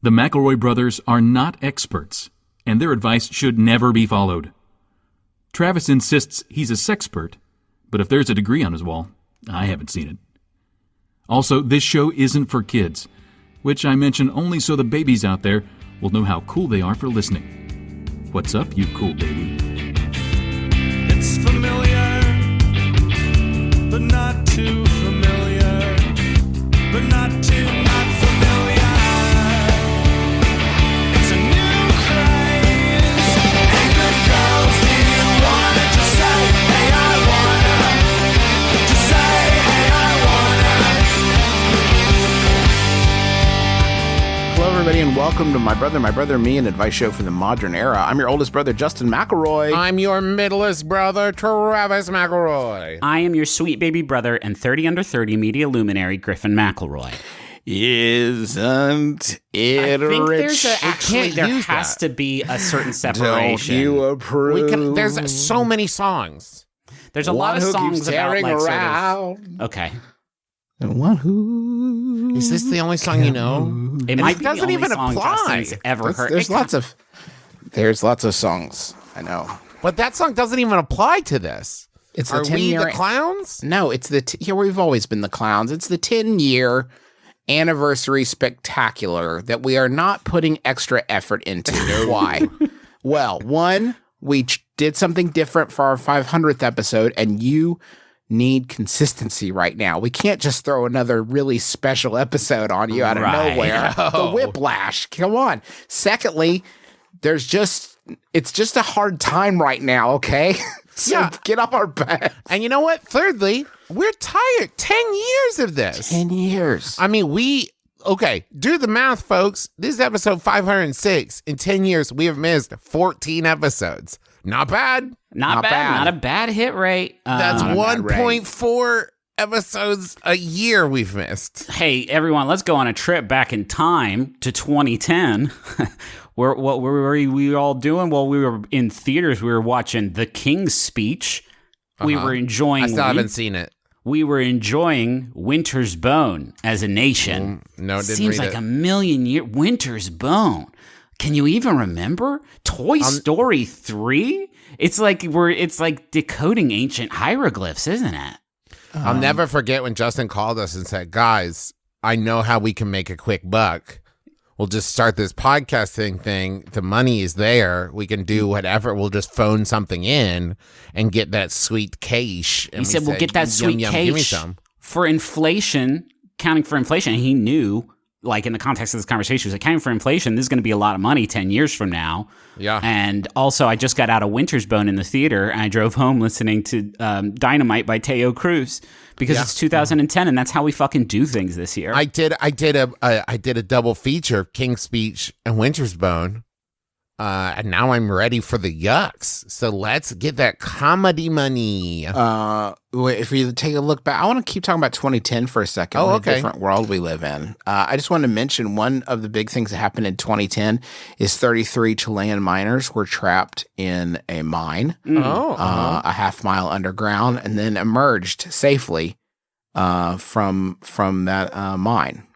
The McElroy brothers are not experts, and their advice should never be followed. Travis insists he's a sexpert, but if there's a degree on his wall, I haven't seen it. Also, this show isn't for kids, which I mention only so the babies out there will know how cool they are for listening. What's up, you cool baby? It's familiar, but not too familiar, but not too not familiar. It's a new craze, and the girls here wanna just say, hey, I wanna, just say, hey, I wanna. Hello, everybody, and welcome to My Brother, Me, an advice show for the modern era. I'm your oldest brother, Justin McElroy. I'm your middlest brother, Travis McElroy. I am your sweet baby brother and 30 under 30 media luminary, Griffin McElroy. Isn't it I think rich? there has to be a certain separation. Don't you approve? There's so many songs. There's a lot of songs about like around. sort of, okay. One who Is this the only song you know? It might be doesn't the only even song apply. Justin's ever heard. There's lots of songs. I know. But that song doesn't even apply to this. It's Are the we 10-year the clowns? No, it's here. We've always been the clowns. It's the 10-year anniversary spectacular that we are not putting extra effort into. Why? Well, one, we did something different for our 500th episode, and you need consistency right now. We can't just throw another really special episode on you out of nowhere. The whiplash. Come on. Secondly, it's just a hard time right now, okay? So get off our back. And you know what? Thirdly, we're tired. 10 years of this. 10 years. I mean, do the math, folks. This is episode 506. In 10 years, we have missed 14 episodes. Not bad. Not bad. Not a bad hit rate. That's 1.4 episodes a year we've missed. Hey, everyone, let's go on a trip back in time to 2010. What were we all doing? Well, we were in theaters. We were watching The King's Speech. We were enjoying... I still haven't seen it. We were enjoying Winter's Bone as a nation. No, didn't Seems read like it. a million years. Winter's Bone. Can you even remember? Toy Story 3? It's like decoding ancient hieroglyphs, isn't it? I'll never forget when Justin called us and said, guys, I know how we can make a quick buck. We'll just start this podcasting thing. The money is there. We can do whatever. We'll just phone something in and get that sweet cash. And He said, we'll get that sweet give me cash some. for inflation, counting for inflation. And he knew, like in the context of this conversation, he was like, counting for inflation, this is going to be a lot of money 10 years from now. Yeah. And also, I just got out of Winter's Bone in the theater, and I drove home listening to Dynamite by Teo Cruz because it's 2010, and that's how we fucking do things this year. I did a double feature, King's Speech and Winter's Bone. And now I'm ready for the yucks. So let's get that comedy money. If you take a look back, I want to keep talking about 2010 for a second. Oh, what okay. a different world we live in. I just wanted to mention one of the big things that happened in 2010 is 33 Chilean miners were trapped in a mine, a half mile underground, and then emerged safely from that mine.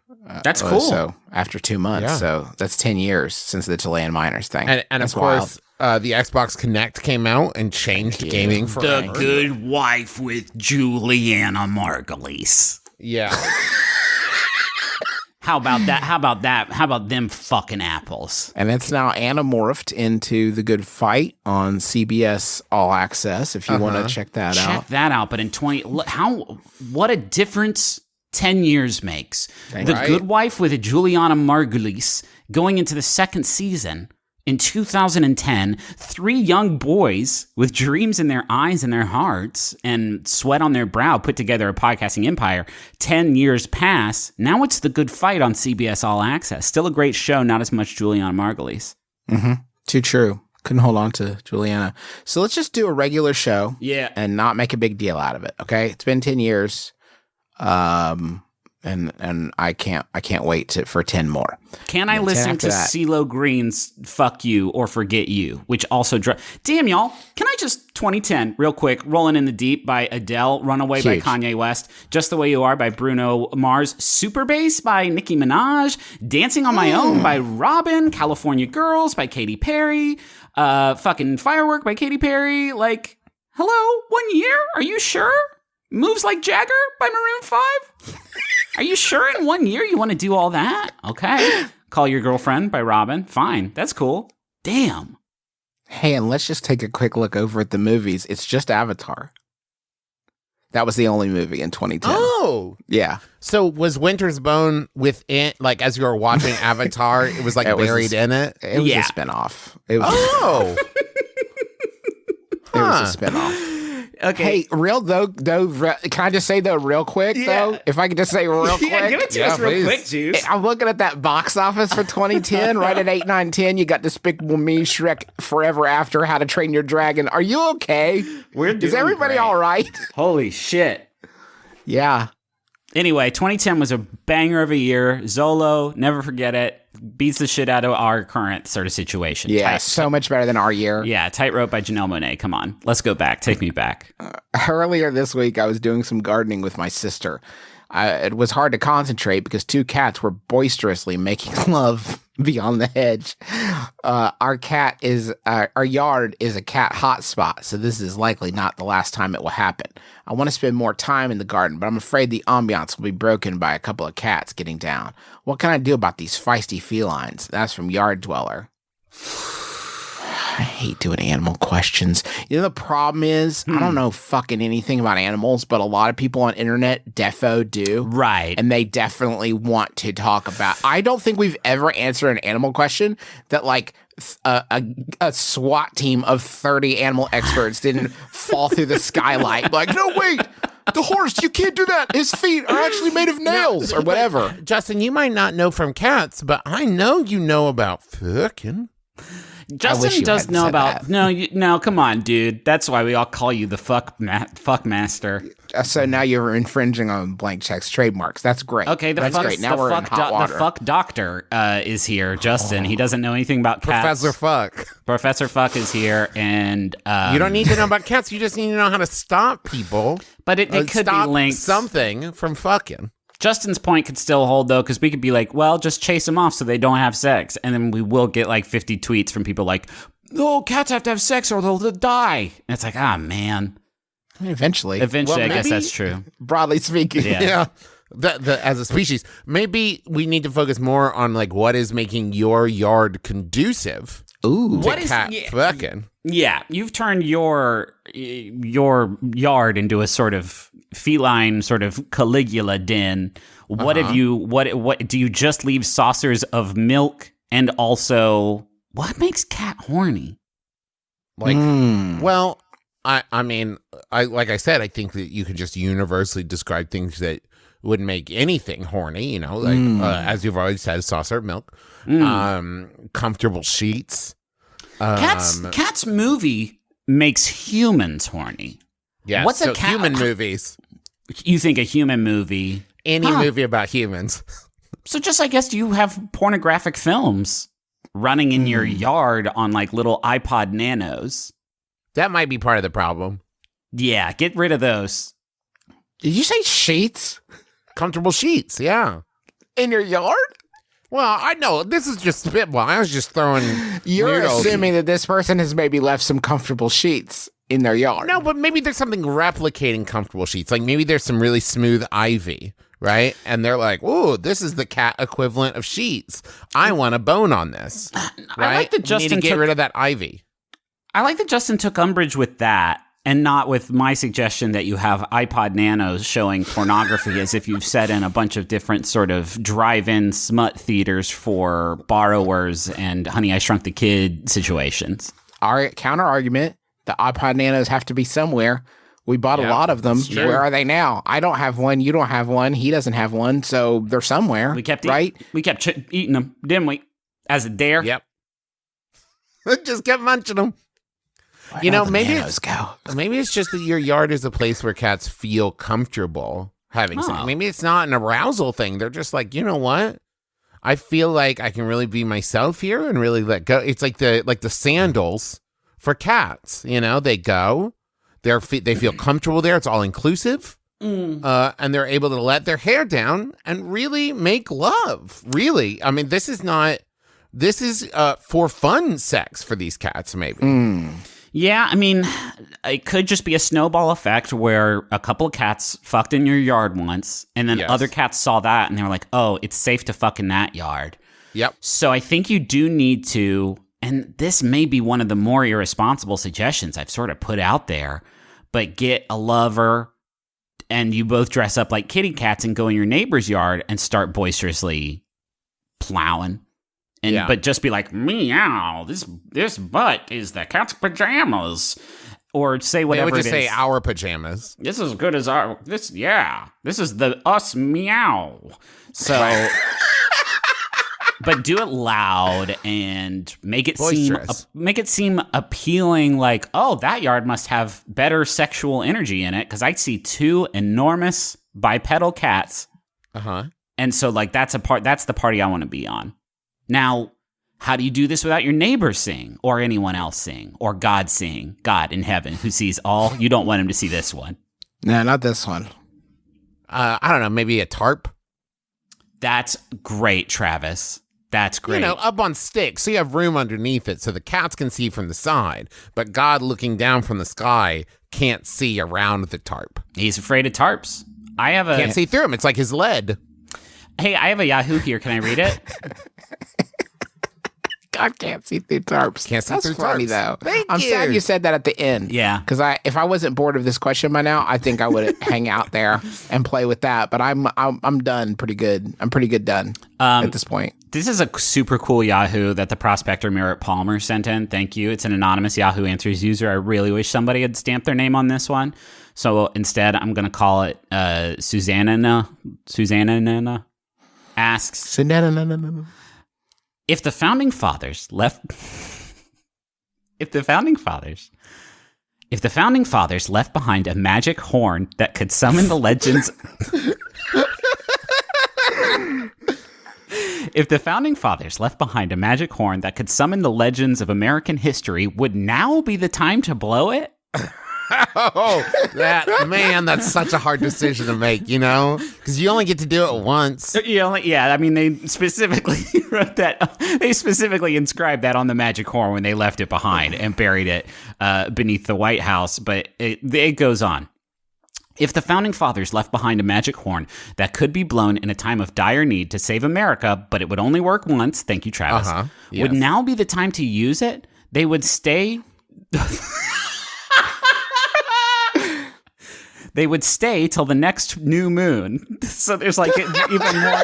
That's cool. So after 2 months, so that's 10 years since the Chilean miners thing. And that's of course, the Xbox Connect came out and changed gaming forever. The Good Wife with Juliana Margulies. Yeah. How about that? How about that? How about them fucking apples? And it's now anamorphed into The Good Fight on CBS All Access. If you want to check that out. Check that out. But in what a difference 10 years makes. The Good Wife with Juliana Margulies going into the second season in 2010. 3 young boys with dreams in their eyes and their hearts and sweat on their brow put together a podcasting empire. 10 years pass. Now it's The Good Fight on CBS All Access. Still a great show, not as much Juliana Margulies. Mm-hmm. Too true. Couldn't hold on to Juliana. So let's just do a regular show and not make a big deal out of it, okay? It's been 10 years. and I can't wait for 10 more. Can I listen to CeeLo Green's "Fuck You" or "Forget You," which also damn y'all? Can I just 2010 real quick? "Rolling in the Deep" by Adele, "Runaway" by Kanye West, "Just the Way You Are" by Bruno Mars, "Super Bass" by Nicki Minaj, "Dancing on My Own" by Robin, "California Girls" by Katy Perry, fucking "Firework" by Katy Perry. Like, hello, 1 year? Are you sure? "Moves Like Jagger" by Maroon 5? Are you sure in 1 year you want to do all that? Okay. "Call Your Girlfriend" by Robin. Fine. That's cool. Damn. Hey, and let's just take a quick look over at the movies. It's just Avatar. That was the only movie in 2010. Oh. Yeah. So was Winter's Bone within, like, as you were watching Avatar, it was like buried in it? It was a spinoff. It was, it was a spinoff. Okay. Hey, can I just say though, real quick though? If I could just say real quick. Yeah, give it to us real quick, Juice. I'm looking at that box office for 2010, right at 8, 9, 10. You got Despicable Me, Shrek, Forever After, How to Train Your Dragon. Are you okay? Is everybody great. all right? Holy shit. Yeah. Anyway, 2010 was a banger of a year. ZOLO, never forget it. Beats the shit out of our current sort of situation. Yeah, so much better than our year. Yeah, Tightrope by Janelle Monáe. Come on, let's go back. Take me back. Earlier this week, I was doing some gardening with my sister. It was hard to concentrate because 2 cats were boisterously making love beyond the hedge. Our yard is a cat hotspot, so this is likely not the last time it will happen. I want to spend more time in the garden, but I'm afraid the ambiance will be broken by a couple of cats getting down. What can I do about these feisty felines? That's from Yard Dweller. I hate doing animal questions. You know, the problem is, I don't know fucking anything about animals, but a lot of people on internet defo do. Right. And they definitely want to talk about. I don't think we've ever answered an animal question that, like, a SWAT team of 30 animal experts didn't fall through the skylight. Like, no, wait. The horse, you can't do that. His feet are actually made of nails or whatever. Justin, you might not know from cats, but I know you know about fucking. Justin does know about no. Come on, dude. That's why we all call you the fuck master. So now you're infringing on Blank Check's trademarks. That's great. Okay, that's great. Now we're in hot water. The fuck doctor is here. Justin. He doesn't know anything about cats. Professor Fuck. Professor Fuck is here, and you don't need to know about cats. You just need to know how to stop people. But it could be linked something from fucking. Justin's point could still hold, though, because we could be like, well, just chase them off so they don't have sex. And then we will get like 50 tweets from people like, oh, cats have to have sex or they'll die. And it's like, man. I mean, eventually, I guess that's true. Broadly speaking. Yeah. As a species, maybe we need to focus more on like what is making your yard conducive. Ooh. To cat fucking. Yeah, you've turned your yard into a sort of feline, sort of Caligula den. What have you? What do you just leave saucers of milk? And also, what makes cat horny? Like, well, I mean, like I said, I think that you can just universally describe things that would make anything horny. You know, like as you've already said, saucer of milk, comfortable sheets. Cat's movie makes humans horny. Yeah, what's so a cat? Human movies. You think a human movie? Any movie about humans. So just, I guess, you have pornographic films running in your yard on like little iPod Nanos. That might be part of the problem. Yeah, get rid of those. Did you say sheets? Comfortable sheets, yeah. In your yard? Well, I know this is just spitball. I was just throwing. You're assuming that this person has maybe left some comfortable sheets in their yard. No, but maybe there's something replicating comfortable sheets. Like maybe there's some really smooth ivy, right? And they're like, "Ooh, this is the cat equivalent of sheets. I want a bone on this." Right? I like that Justin need to get rid of that ivy. I like that Justin took umbrage with that. And not with my suggestion that you have iPod Nanos showing pornography as if you've set in a bunch of different sort of drive-in smut theaters for borrowers and Honey, I Shrunk the Kid situations. Our counter argument, the iPod Nanos have to be somewhere. We bought a lot of them. Where are they now? I don't have one. You don't have one. He doesn't have one. So they're somewhere. We kept eating them, didn't we? As a dare. Yep. Just kept munching them. You know, maybe Nanos go? Maybe it's just that your yard is a place where cats feel comfortable having sex. Maybe it's not an arousal thing. They're just like, you know what? I feel like I can really be myself here and really let go. It's like the sandals for cats. You know, they go, they feel comfortable there. It's all inclusive. And they're able to let their hair down and really make love. Really. I mean, this is for fun sex for these cats, maybe. Yeah, I mean, it could just be a snowball effect where a couple of cats fucked in your yard once, and then other cats saw that, and they were like, oh, it's safe to fuck in that yard. Yep. So I think you do need to, and this may be one of the more irresponsible suggestions I've sort of put out there, but get a lover, and you both dress up like kitty cats and go in your neighbor's yard and start boisterously plowing. But just be like, meow, this butt is the cat's pajamas. Or say whatever They would just it is. say our pajamas. This is as good as our, this is the us meow. So, but do it loud and make it seem appealing, like, oh, that yard must have better sexual energy in it, because I see two enormous bipedal cats. And so, like, that's the party I want to be on. Now, how do you do this without your neighbor seeing, or anyone else seeing, or God seeing, God in heaven who sees all? You don't want him to see this one. No, not this one. I don't know, maybe a tarp? That's great, Travis. That's great. You know, up on sticks, so you have room underneath it so the cats can see from the side, but God looking down from the sky can't see around the tarp. He's afraid of tarps. Can't see through him. It's like his lead. Hey, I have a Yahoo here. Can I read it? God can't see through tarps. Can't see That's through funny, tarps. though. I'm sad you said that at the end. Yeah. Because if I wasn't bored of this question by now, I think I would hang out there and play with that. But I'm done pretty good. I'm pretty good done at this point. This is a super cool Yahoo that the prospector Merritt Palmer sent in. Thank you. It's an anonymous Yahoo Answers user. I really wish somebody had stamped their name on this one. So instead, I'm going to call it Susanna asks, if the founding fathers left behind a magic horn that could summon the legends If the founding fathers left behind a magic horn that could summon the legends of American history, would now be the time to blow it? Oh, that's such a hard decision to make, you know? Because you only get to do it once. I mean, they specifically wrote that. They specifically inscribed that on the magic horn when they left it behind and buried it beneath the White House. But it goes on. If the founding fathers left behind a magic horn that could be blown in a time of dire need to save America, but it would only work once, thank you, Travis, yes. would now be the time to use it? They would stay... They would stay till the next new moon. So there's like even more.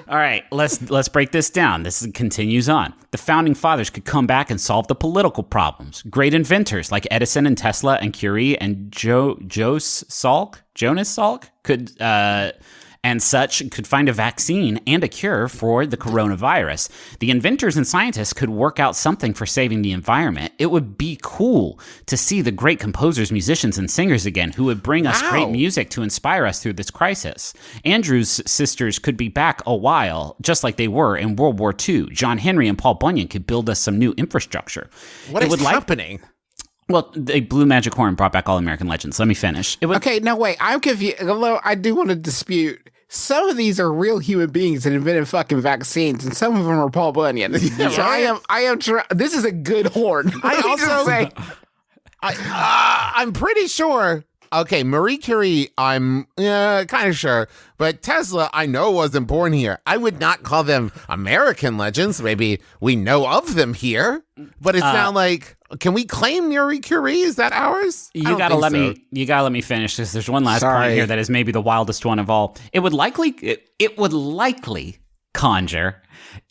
All right, let's break this down. This continues on. The founding fathers could come back and solve the political problems. Great inventors like Edison and Tesla and Curie and Jonas Salk could find a vaccine and a cure for the coronavirus. The inventors and scientists could work out something for saving the environment. It would be cool to see the great composers, musicians, and singers again who would bring us great music to inspire us through this crisis. Andrew's sisters could be back a while, just like they were in World War II. John Henry and Paul Bunyan could build us some new infrastructure. What is happening? Well, they blew magic horn and brought back all American legends. Let me finish. Okay, no, wait. I'm confused. Although I do want to dispute. Some of these are real human beings that invented fucking vaccines, and some of them are Paul Bunyan. So I am. This is a good horn. I'm pretty sure. Okay, Marie Curie, I'm kind of sure, but Tesla, I know wasn't born here. I would not call them American legends. Maybe we know of them here, but it's not like. Can we claim Marie Curie? Is that ours? You gotta let me finish this. There's one last point here that is maybe the wildest one of all. It would likely conjure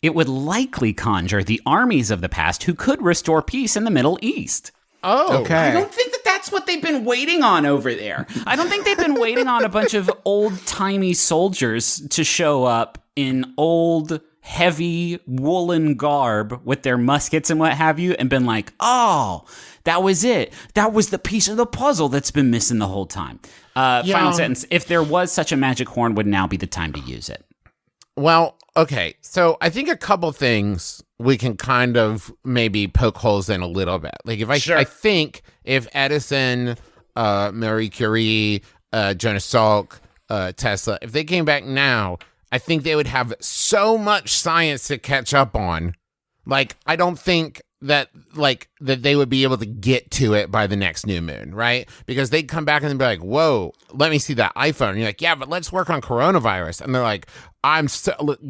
the armies of the past who could restore peace in the Middle East. Oh, okay. I don't think that's what they've been waiting on over there. I don't think they've been waiting on a bunch of old-timey soldiers to show up in old heavy woolen garb with their muskets and what have you and been like, oh, that was it. That was the piece of the puzzle that's been missing the whole time. Final sentence. If there was such a magic horn, would now be the time to use it. Well, okay. So I think a couple things we can kind of maybe poke holes in a little bit. Like if I think if Edison, Marie Curie, Jonas Salk, Tesla, if they came back now, I think they would have so much science to catch up on. Like, I don't think that they would be able to get to it by the next new moon, right? Because they'd come back and they'd be like, whoa, let me see that iPhone. And you're like, yeah, but let's work on coronavirus. And they're like,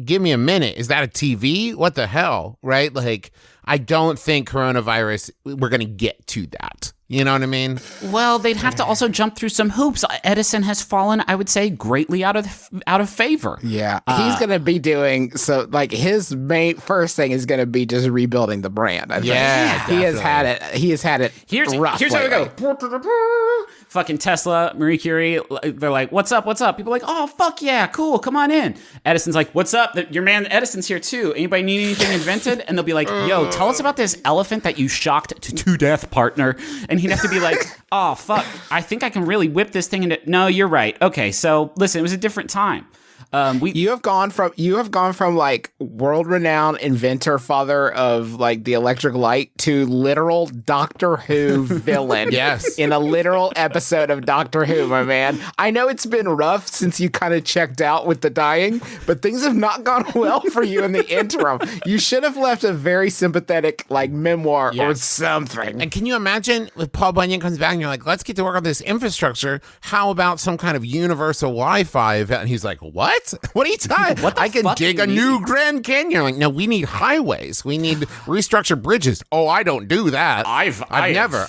give me a minute. Is that a TV? What the hell? Right? Like, I don't think coronavirus, we're going to get to that. You know what I mean? Well, they'd have to also jump through some hoops. Edison has fallen, I would say, greatly out of favor. Yeah, he's gonna be doing so. Like his first thing is gonna be just rebuilding the brand. I think. Yeah, he has had it. He has had it. Here's rough how we lately. go. Fucking Tesla, Marie Curie, they're like, what's up? What's up? People are like, oh, fuck yeah, cool, come on in. Edison's like, what's up? Your man Edison's here too. Anybody need anything invented? And they'll be like, yo, tell us about this elephant that you shocked to death, partner. And he'd have to be like, oh, fuck, I think I can really whip this thing into... No, you're right. Okay, so listen, it was a different time. You have gone from like world-renowned inventor, father of like the electric light, to literal Doctor Who villain. Yes, in a literal episode of Doctor Who, my man. I know it's been rough since you kind of checked out with the dying, but things have not gone well for you in the interim. You should have left a very sympathetic like memoir or something. And can you imagine if Paul Bunyan comes back and you're like, let's get to work on this infrastructure. How about some kind of universal Wi-Fi event? And he's like, what? What are you talking? I can dig a new Grand Canyon. You're like, no, we need highways. We need restructured bridges. Oh, I don't do that. I've never.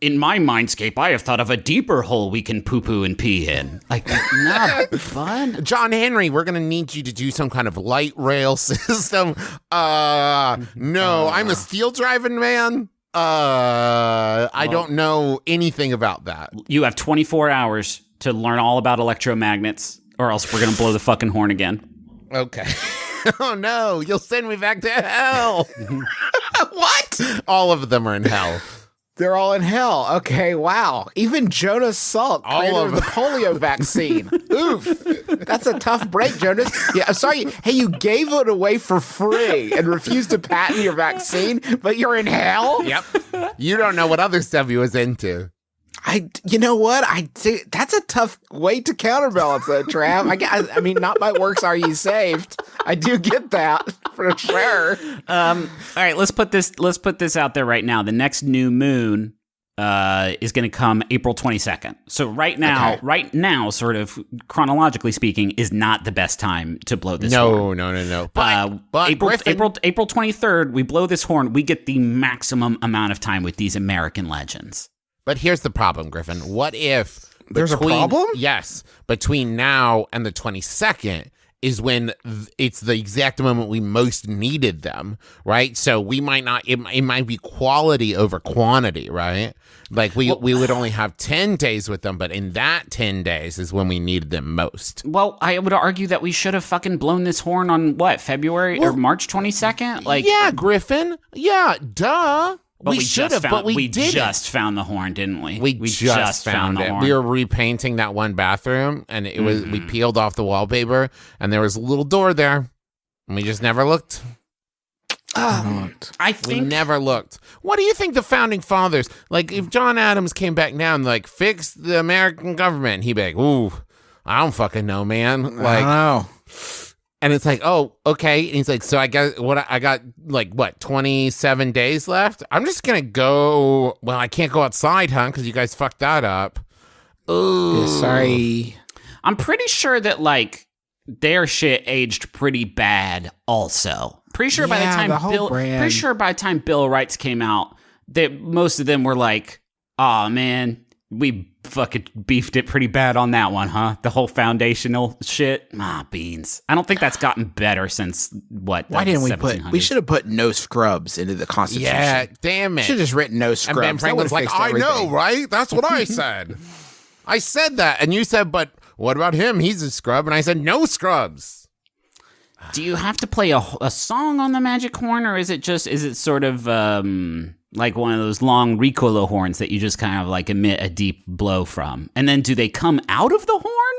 In my mindscape, I have thought of a deeper hole we can poo-poo and pee in. Like, not fun. John Henry, we're going to need you to do some kind of light rail system. No, I'm a steel driving man. I don't know anything about that. You have 24 hours to learn all about electromagnets, or else we're going to blow the fucking horn again. Okay. Oh, no. You'll send me back to hell. What? All of them are in hell. They're all in hell. Okay, wow. Even Jonas Salk, creator of the polio vaccine. Oof. That's a tough break, Jonas. Yeah, I'm sorry. Hey, you gave it away for free and refused to patent your vaccine, but you're in hell? Yep. You don't know what other stuff he was into. You know what? That's a tough way to counterbalance that, Trav. I mean, not by works are you saved. I do get that for sure. All right, let's put this out there right now. The next new moon is going to come April 22nd. So right now, sort of chronologically speaking, is not the best time to blow this horn. No. But April Griffin, 23rd, we blow this horn. We get the maximum amount of time with these American legends. But here's the problem, Griffin. What if there's a problem? Yes, between now and the 22nd is when it's the exact moment we most needed them, right? So we might not. It might be quality over quantity, right? Like we would only have 10 days with them, but in that 10 days is when we needed them most. Well, I would argue that we should have fucking blown this horn on February or March 22nd. Like, yeah, Griffin. Yeah, duh. But we should have, but we didn't. Just found the horn, didn't we? We just found the horn. We were repainting that one bathroom, and it was we peeled off the wallpaper, and there was a little door there, and we just never looked. We never looked. What do you think the founding fathers, like if John Adams came back now and like fix the American government, he'd be like, ooh, I don't fucking know, man. Like, I don't know. And it's like, oh, okay. And he's like, so I got 27 days left? I'm just going to go. Well, I can't go outside, huh? Because you guys fucked that up. Ooh. Sorry. I'm pretty sure that, like, their shit aged pretty bad also. Pretty sure by the time Bill Wrights came out, that most of them were like, oh, man, we fucking beefed it pretty bad on that one, huh? The whole foundational shit. Beans. I don't think that's gotten better since what? Why didn't we should have put no scrubs into the Constitution. Yeah, damn it. Should have just written no scrubs. And Ben Franklin's like, I know, right? That's what I said. I said that. And you said, but what about him? He's a scrub. And I said, no scrubs. Do you have to play a song on the magic horn, or is it sort of like one of those long Ricola horns that you just kind of like emit a deep blow from? And then do they come out of the horn?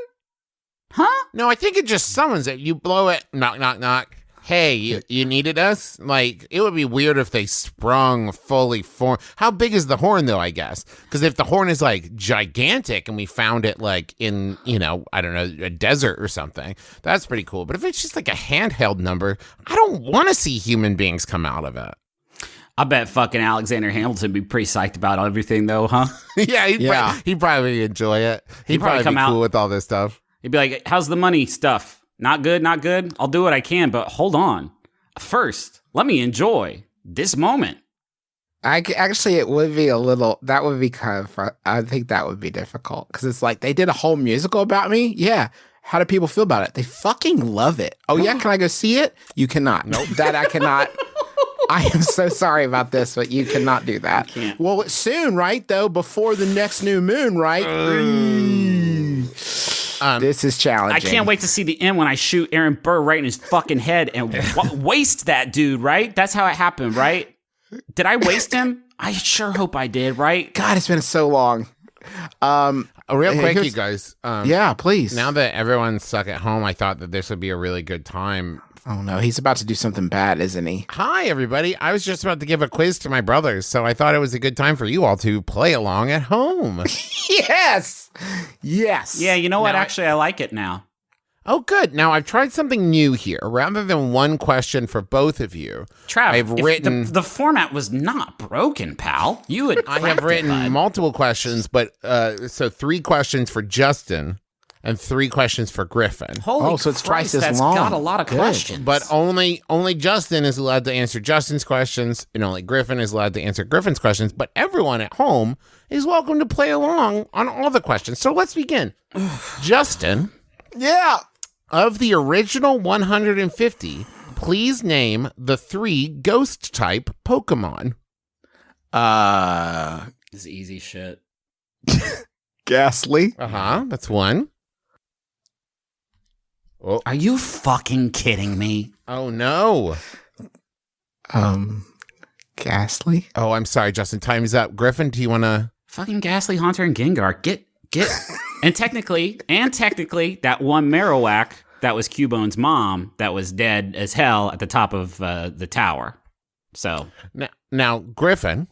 Huh? No, I think it just summons it. You blow it, knock, knock, knock. Hey, you needed us? Like, it would be weird if they sprung fully formed. How big is the horn, though, I guess? Because if the horn is, like, gigantic and we found it, like, in, I don't know, a desert or something, that's pretty cool. But if it's just, like, a handheld number, I don't want to see human beings come out of it. I bet fucking Alexander Hamilton would be pretty psyched about everything, though, huh? Yeah, he'd probably enjoy it. He'd probably come be out cool with all this stuff. He'd be like, how's the money stuff? Not good, not good. I'll do what I can, but hold on. First, let me enjoy this moment. It would be that would be kind of fun. I think that would be difficult because it's like they did a whole musical about me. Yeah. How do people feel about it? They fucking love it. Oh, yeah. Can I go see it? You cannot. Nope. That I cannot. I am so sorry about this, but you cannot do that. Well, it's soon, right? Though, before the next new moon, right? This is challenging. I can't wait to see the end when I shoot Aaron Burr right in his fucking head and waste that dude, right? That's how it happened, right? Did I waste him? I sure hope I did, right? God, it's been so long. Real quick, you guys. Yeah, please. Now that everyone's stuck at home, I thought that this would be a really good time. Oh, no. He's about to do something bad, isn't he? Hi, everybody. I was just about to give a quiz to my brothers, so I thought it was a good time for you all to play along at home. Yes. Yes. Yeah, you know what? Actually, I like it now. Oh, good. Now, I've tried something new here. Rather than one question for both of you, Trav, I've written... The format was not broken, pal. I have written multiple questions, but so 3 questions for Justin and 3 questions for Griffin. Holy so it's Christ, twice as that's long. got a lot of questions. But only Justin is allowed to answer Justin's questions, and only Griffin is allowed to answer Griffin's questions. But everyone at home is welcome to play along on all the questions. So let's begin. Justin. Yeah. Of the original 150, please name the 3 ghost-type Pokemon. This is easy shit. Ghastly. That's 1. Oh. Are you fucking kidding me? Oh, no. Ghastly. Oh, I'm sorry, Justin. Time is up. Griffin, do you want to... Fucking Ghastly, Haunter, and Gengar. Get... and technically, that one Marowak that was Cubone's mom that was dead as hell at the top of the tower. So... Now, Griffin,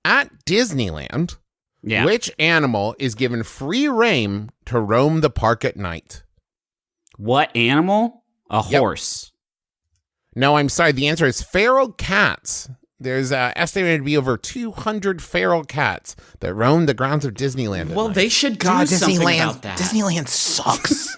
at Disneyland, which animal is given free rein to roam the park at night? What animal? A horse. No, I'm sorry. The answer is feral cats. There's estimated to be over 200 feral cats that roam the grounds of Disneyland. Well, they should do something about that. Disneyland sucks.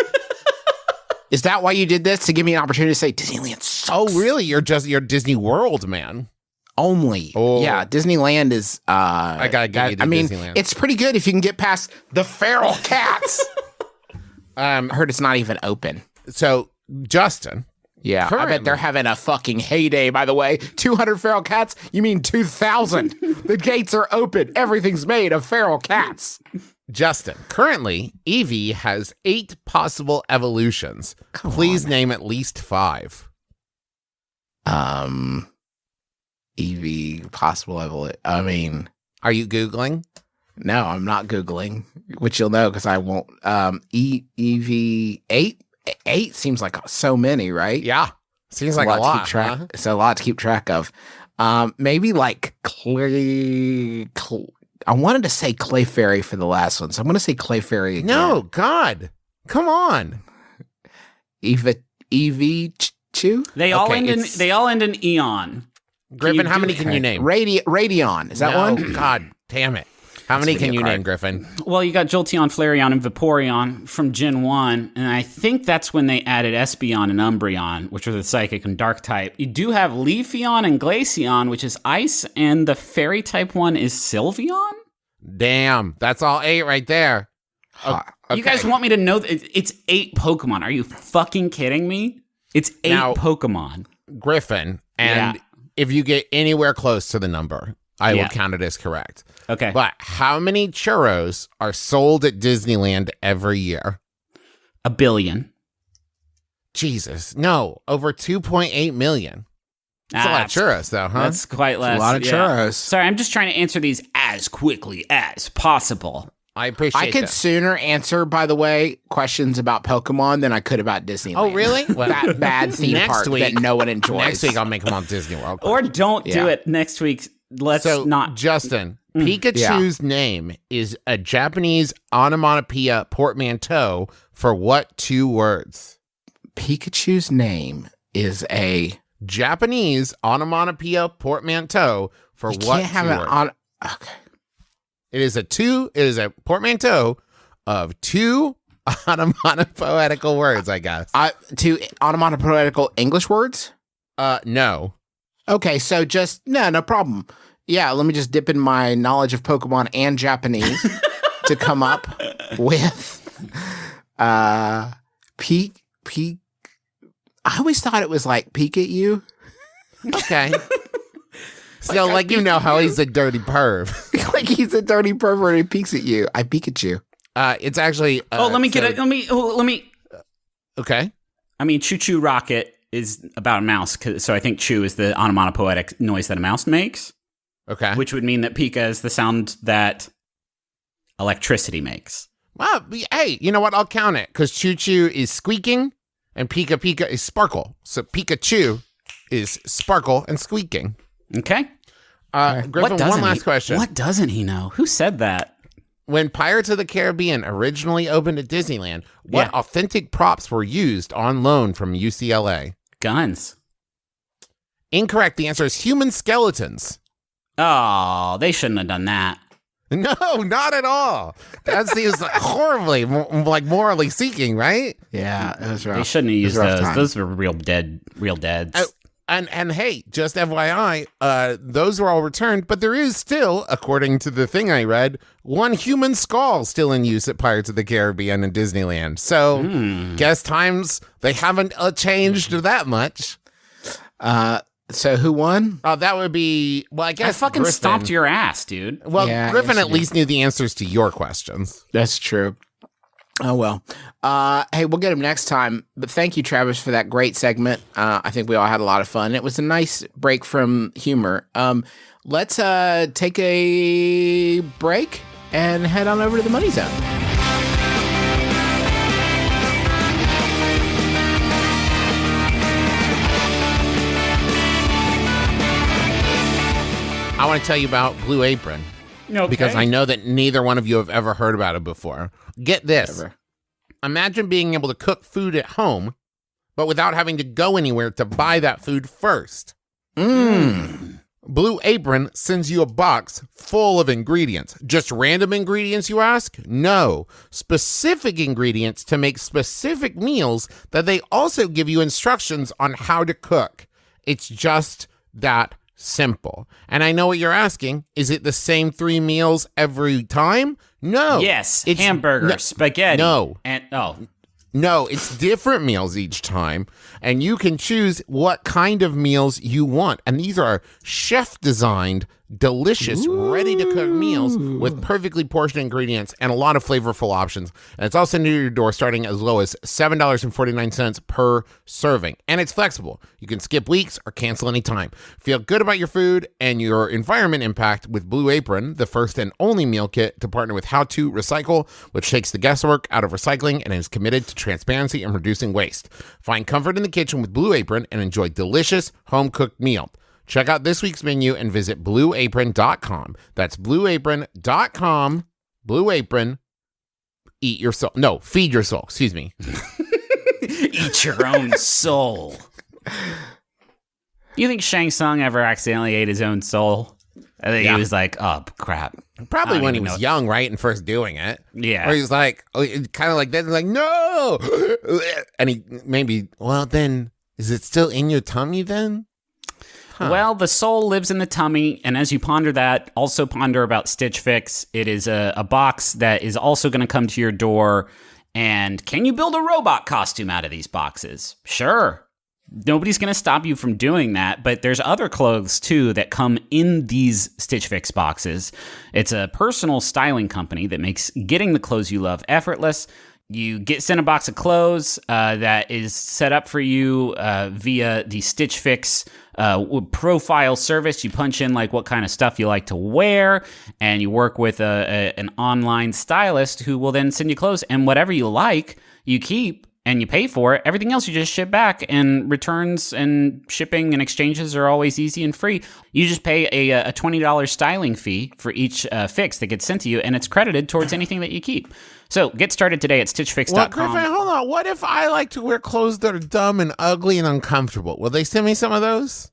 Is that why you did this? To give me an opportunity to say Disneyland sucks? Oh, really? You're Disney World, man. Only. Oh. Yeah, Disneyland is... I gotta get you to Disneyland. It's pretty good if you can get past the feral cats. I heard it's not even open. So, Justin... Yeah, currently, I bet they're having a fucking heyday, by the way. 200 feral cats? You mean 2,000? The gates are open. Everything's made of feral cats. Justin, currently, Eevee has 8 possible evolutions. Please name at least 5. Eevee, possible evolution. I mean... Are you Googling? No, I'm not Googling, which you'll know because I won't. Eevee 8? 8 seems like so many, right? Yeah. Seems like a lot. It's a lot to keep track of. Maybe like I wanted to say Clefairy for the last one, so I'm going to say Clefairy again. No, God. Come on. Eevee Chew? They all end in Eon. Griffin, how many can you name? Radion. Is that one? God damn it. How many can you name, Griffin? Well, you got Jolteon, Flareon, and Vaporeon from Gen 1, and I think that's when they added Espeon and Umbreon, which are the Psychic and Dark type. You do have Leafeon and Glaceon, which is Ice, and the Fairy type one is Sylveon? Damn, that's all 8 right there. Okay. You guys want me to know it's 8 Pokemon. Are you fucking kidding me? It's 8 Pokemon. Griffin, and if you get anywhere close to the number, I will count it as correct. Okay. But how many churros are sold at Disneyland every year? 1 billion. Jesus, no, over 2.8 million. That's a lot of churros, though, huh? That's quite less. a lot of churros. Sorry, I'm just trying to answer these as quickly as possible. I appreciate I could that. sooner answer, by the way, questions about Pokemon than I could about Disneyland. Oh, really? Well, that bad theme next park week- that no one enjoys. Next week, I'll make them on Disney World. Or don't do Yeah. it next week. Let's So, not. Justin, Pikachu's name is a Japanese onomatopoeia portmanteau for what 2 words? Pikachu's name is a... Japanese onomatopoeia portmanteau for You what can't have 2 an words? on... Okay. It is a portmanteau of 2 onomatopoetical words, I guess. To onomatopoetical English words? No. Okay, so just... No problem. Yeah, let me just dip in my knowledge of Pokemon and Japanese to come up with... Peek... I always thought it was like peek at you. Okay. So, like, you know how he's a dirty perv. Like he's a dirty pervert and he peeks at you. I peek at you. It's actually... let me get it. Let me. Okay. I mean, Choo Choo Rocket is about a mouse, so I think chew is the onomatopoetic noise that a mouse makes, Okay. which would mean that pika is the sound that electricity makes. Well, hey, you know what? I'll count it, because choo-choo is squeaking, and pika-pika is sparkle. So Pikachu is sparkle and squeaking. Okay. Griffin, one last question. What doesn't he know? Who said that? When Pirates of the Caribbean originally opened at Disneyland, what Yeah. authentic props were used on loan from UCLA? Guns. Incorrect. The answer is human skeletons. Oh, they shouldn't have done that. No, not at all. That seems like horribly, like morally seeking, right? Yeah, it was rough. They shouldn't have It was used a rough those. time. Those were real deads. Oh, And hey, just FYI, those were all returned, but there is still, according to the thing I read, one human skull still in use at Pirates of the Caribbean and Disneyland. So, guess times they haven't changed that much. So who won? That would be, well, I I guess fucking Griffin. stomped your ass, dude. Well, Yeah, I Griffin guess at you least knew the answers to your questions. That's true. Oh, well. Hey, we'll get him next time. But thank you, Travis, for that great segment. I think we all had a lot of fun. It was a nice break from humor. Let's take a break and head on over to the Money Zone. I want to tell you about Blue Apron. Okay. Because I know that neither one of you have ever heard about it before. Get this. Never. Imagine being able to cook food at home, but without having to go anywhere to buy that food first. Blue Apron sends you a box full of ingredients. Just random ingredients, you ask? No. Specific ingredients to make specific meals that they also give you instructions on how to cook. It's just that simple. And I know what you're asking. Is it the same 3 meals every time? No. Yes, It's- hamburger, no- spaghetti. No. And No, it's different meals each time, and you can choose what kind of meals you want. And these are chef-designed, delicious, ready-to-cook meals with perfectly portioned ingredients and a lot of flavorful options. And it's all sent to your door starting as low as $7.49 per serving. And it's flexible. You can skip weeks or cancel anytime. Feel good about your food and your environment impact with Blue Apron, the first and only meal kit to partner with How to Recycle, which takes the guesswork out of recycling and is committed to transparency and reducing waste. Find comfort in the kitchen with Blue Apron and enjoy delicious home-cooked meal. Check out this week's menu and visit blueapron.com. That's blueapron.com. Blue Apron. Eat your soul. No, feed your soul. Excuse me. eat your own soul. You think Shang Tsung ever accidentally ate his own soul? I think he was like, oh, crap. Probably I don't when he even was know. young, right? And first doing it. Yeah. Or he's like, kind of like that. Like, no. And he maybe, well, then, is it still in your tummy then? Well, the soul lives in the tummy, and as you ponder that, also ponder about Stitch Fix. It is a box that is also going to come to your door, and can you build a robot costume out of these boxes? Sure. Nobody's going to stop you from doing that, but there's other clothes, too, that come in these Stitch Fix boxes. It's a personal styling company that makes getting the clothes you love effortless. You get sent a box of clothes that is set up for you via the Stitch Fix profile service. You punch in like what kind of stuff you like to wear, and you work with an online stylist who will then send you clothes. And whatever you like, you keep and you pay for it. Everything else you just ship back, and returns and shipping and exchanges are always easy and free. You just pay a $20 styling fee for each fix that gets sent to you, and it's credited towards anything that you keep. So get started today at StitchFix.com. Well, Griffin, hold on. What if I like to wear clothes that are dumb and ugly and uncomfortable? Will they send me some of those?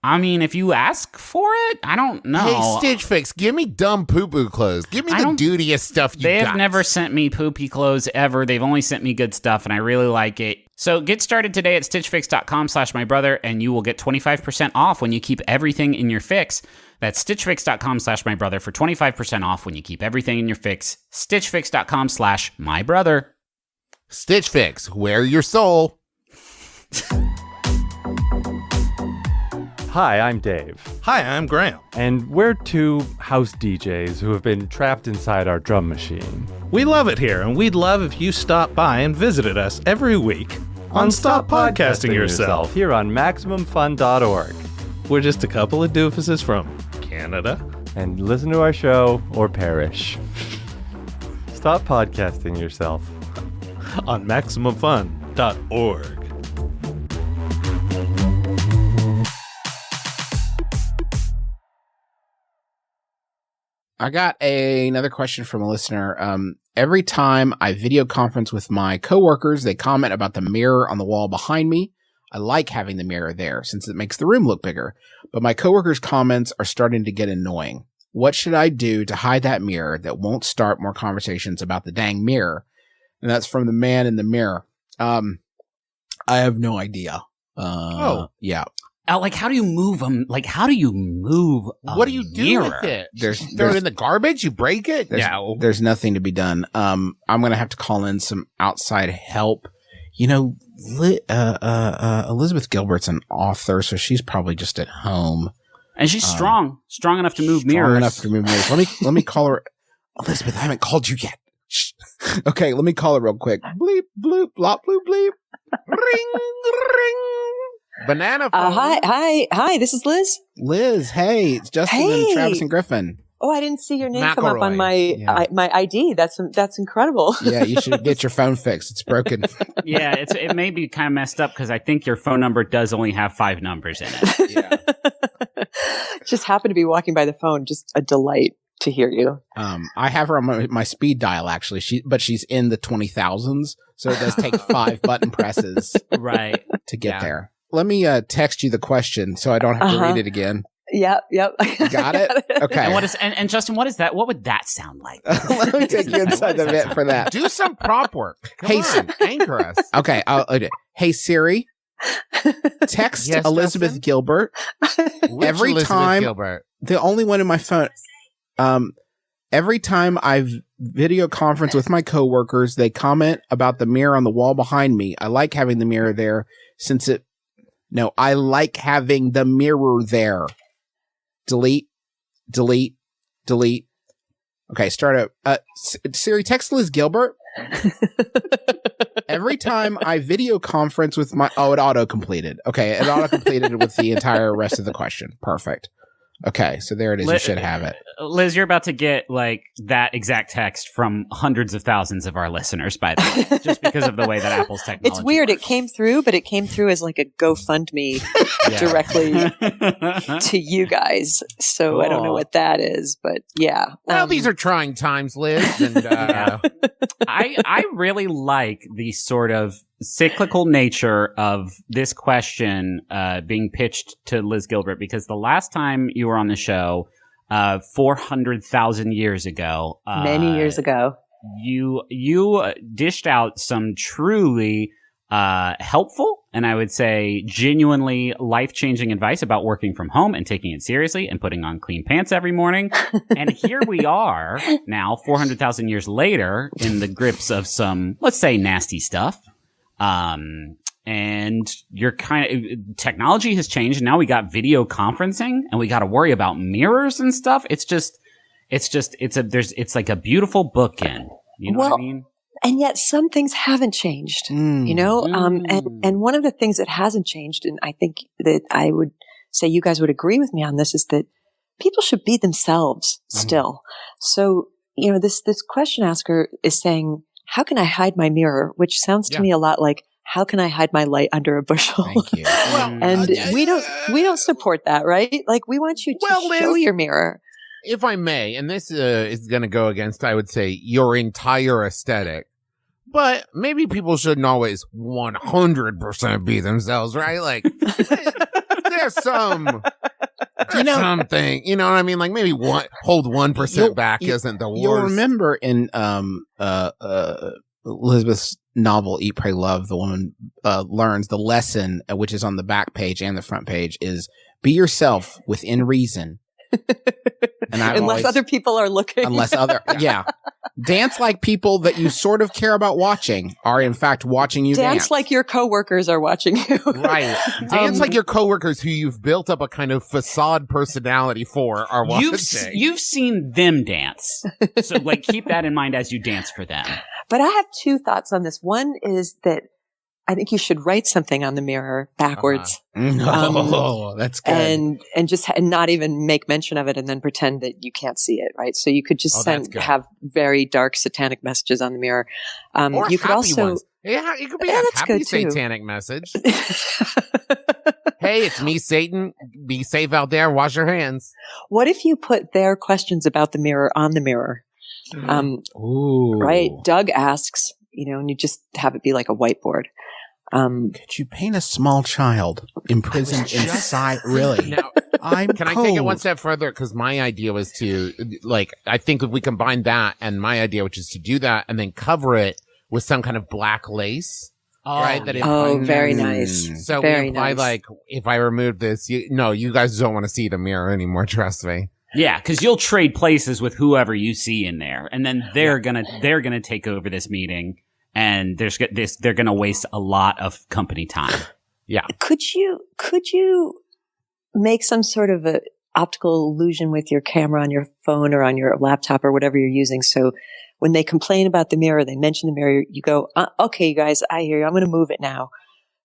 I mean, if you ask for it, I don't know. Hey, Stitch Fix, give me dumb poo-poo clothes. Give me the dutiest stuff you got. They have never sent me poopy clothes ever. They've only sent me good stuff, and I really like it. So get started today at StitchFix.com/mybrother, and you will get 25% off when you keep everything in your fix. That's StitchFix.com/mybrother for 25% off when you keep everything in your fix. StitchFix.com/mybrother. Stitch Fix, wear your soul. Hi, I'm Dave. Hi, I'm Graham. And we're two house DJs who have been trapped inside our drum machine. We love it here, and we'd love if you stopped by and visited us every week on Stop Podcasting Yourself here on MaximumFun.org. We're just a couple of doofuses from Canada. And listen to our show or perish. Stop podcasting yourself On MaximumFun.org. I got another question from a listener. Every time I video conference with my coworkers, they comment about the mirror on the wall behind me. I like having the mirror there since it makes the room look bigger, but my coworkers' comments are starting to get annoying. What should I do to hide that mirror that won't start more conversations about the dang mirror? And that's from the man in the mirror. I have no idea. Yeah. Like, how do you move them? Like, how do you move a What do you do mirror? with it? Throw it in the garbage? You break it? There's nothing to be done. I'm going to have to call in some outside help. You know, Elizabeth Gilbert's an author, so she's probably just at home. And she's strong enough to move mirrors. Strong enough to move mirrors. Let me call her. Elizabeth, I haven't called you yet. Shh. Okay, let me call her real quick. Bleep, bloop, blop, bloop, bleep. Ring, ring. Banana phone. Hi. This is Liz. Liz, hey, it's Justin and Travis and Griffin. Oh, I didn't see your name come McElroy. up on my ID. That's incredible. Yeah, you should get your phone fixed. It's broken. Yeah, it may be kind of messed up because I think your phone number does only have 5 numbers in it. Yeah. Just happened to be walking by the phone. Just a delight to hear you. I have her on my speed dial actually. She's in the 20,000s, so it does take 5 button presses Right. to get there. Let me text you the question so I don't have to read it again. Yep. Got it? Okay. And Justin, what is that? What would that sound like? Let me take you inside the vent for that. Do some prop work. Come on, anchor us. Okay. Hey Siri, text Yes, Elizabeth Justin? Gilbert. Which Every Elizabeth time- Gilbert? The only one in my phone. Every time I've video conference with my coworkers, they comment about the mirror on the wall behind me. I like having the mirror there I like having the mirror there. Delete. Okay, start up. Siri, text Liz Gilbert. Every time I video conference with it auto-completed. Okay, it auto-completed with the entire rest of the question. Perfect. Okay, so there it is. You should have it. Liz, you're about to get like that exact text from hundreds of thousands of our listeners, by the way, just because of the way that Apple's technology It's weird. works. It came through, but it came through as like a GoFundMe directly to you guys. So I don't know what that is, but yeah. Well, these are trying times, Liz. And I really like the sort of cyclical nature of this question being pitched to Liz Gilbert, because the last time you were on the show, 400,000 years ago, many years ago, you dished out some truly helpful and I would say genuinely life-changing advice about working from home and taking it seriously and putting on clean pants every morning. And here we are now 400,000 years later in the grips of some, let's say, nasty stuff. And you're technology has changed. And now we got video conferencing and we got to worry about mirrors and stuff. It's like a beautiful bookend. You know what I mean? And yet some things haven't changed, you know? And one of the things that hasn't changed, and I think that I would say you guys would agree with me on this, is that people should be themselves still. So, you know, this question asker is saying, how can I hide my mirror? Which sounds to me a lot like, how can I hide my light under a bushel? Thank you. And we don't support that, right? Like, we want you to show your mirror. If I may, and this is going to go against, I would say, your entire aesthetic, but maybe people shouldn't always 100% be themselves, right? Like, there's something, you know what I mean? Like, maybe hold 1% back isn't the worst. You'll remember in Elizabeth's novel, Eat, Pray, Love, the woman learns the lesson, which is on the back page and the front page, is be yourself within reason. And unless other people are looking. Dance like people that you sort of care about watching are in fact watching you dance. Dance like your coworkers are watching you. Right. Dance like your coworkers who you've built up a kind of facade personality for are watching. You've seen them dance. So like keep that in mind as you dance for them. But I have two thoughts on this. One is that I think you should write something on the mirror backwards. That's good. And not even make mention of it and then pretend that you can't see it, right? So you could just have very dark satanic messages on the mirror. Or you could also ones. Yeah, it could be a happy satanic message. Hey, it's me, Satan. Be safe out there. Wash your hands. What if you put their questions about the mirror on the mirror? Right? Doug asks, you know, and you just have it be like a whiteboard. Could you paint a small child imprisoned inside? Really? Now, Can I take it one step further? Because my idea was to, like, I think if we combine that and my idea, which is to do that and then cover it with some kind of black lace. Right? Very nice. So very we imply, nice. like, if I remove this, you guys don't want to see the mirror anymore, trust me. Yeah, because you'll trade places with whoever you see in there, and then they're gonna take over this meeting, and they're gonna waste a lot of company time. Yeah. Could you make some sort of a optical illusion with your camera on your phone or on your laptop or whatever you're using? So when they complain about the mirror, they mention the mirror, you go, okay, you guys, I hear you. I'm going to move it now.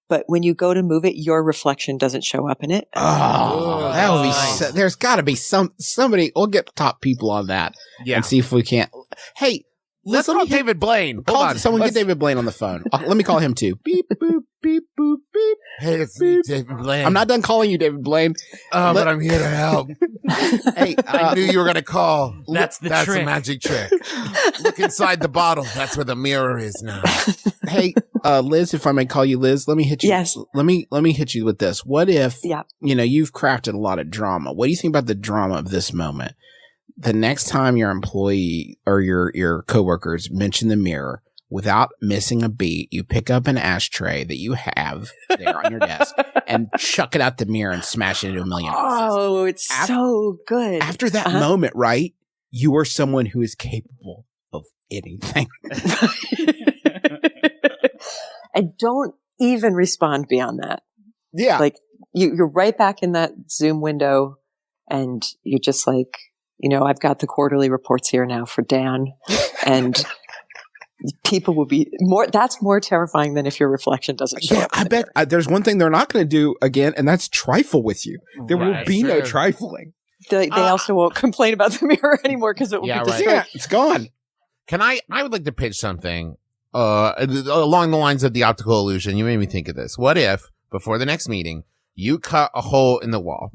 But when you go to move it, your reflection doesn't show up in it. Oh, that would be. nice. There's got to be somebody. We'll get top people on that and see if we can't. Hey, let's call David Blaine. Hold on. Someone get David Blaine on the phone. Let me call him too. Beep boop beep boop beep. Hey, it's me, David Blaine. I'm not done calling you David Blaine. But I'm here to help. Hey, I knew you were going to call. That's the That's trick. a magic trick. Look inside the bottle. That's where the mirror is now. Hey, Liz, if I may call you Liz, let me hit you. Yes. Let me hit you with this. What if, Yeah. you've crafted a lot of drama. What do you think about the drama of this moment? The next time your employee or your coworkers mention the mirror, without missing a beat, you pick up an ashtray that you have there on your desk and chuck it out the mirror and smash it into a million pieces. Oh, it's so good. After that moment, right? You are someone who is capable of anything. And don't even respond beyond that. Yeah. Like you're right back in that Zoom window and you're just like, I've got the quarterly reports here now for Dan and people will be that's more terrifying than if your reflection doesn't show up. I bet there's one thing they're not going to do again, and that's trifle with you. There will be no trifling. They also won't complain about the mirror anymore because it will be destroyed. Yeah, it's gone. I would like to pitch something along the lines of the optical illusion. You made me think of this. What if, before the next meeting, you cut a hole in the wall,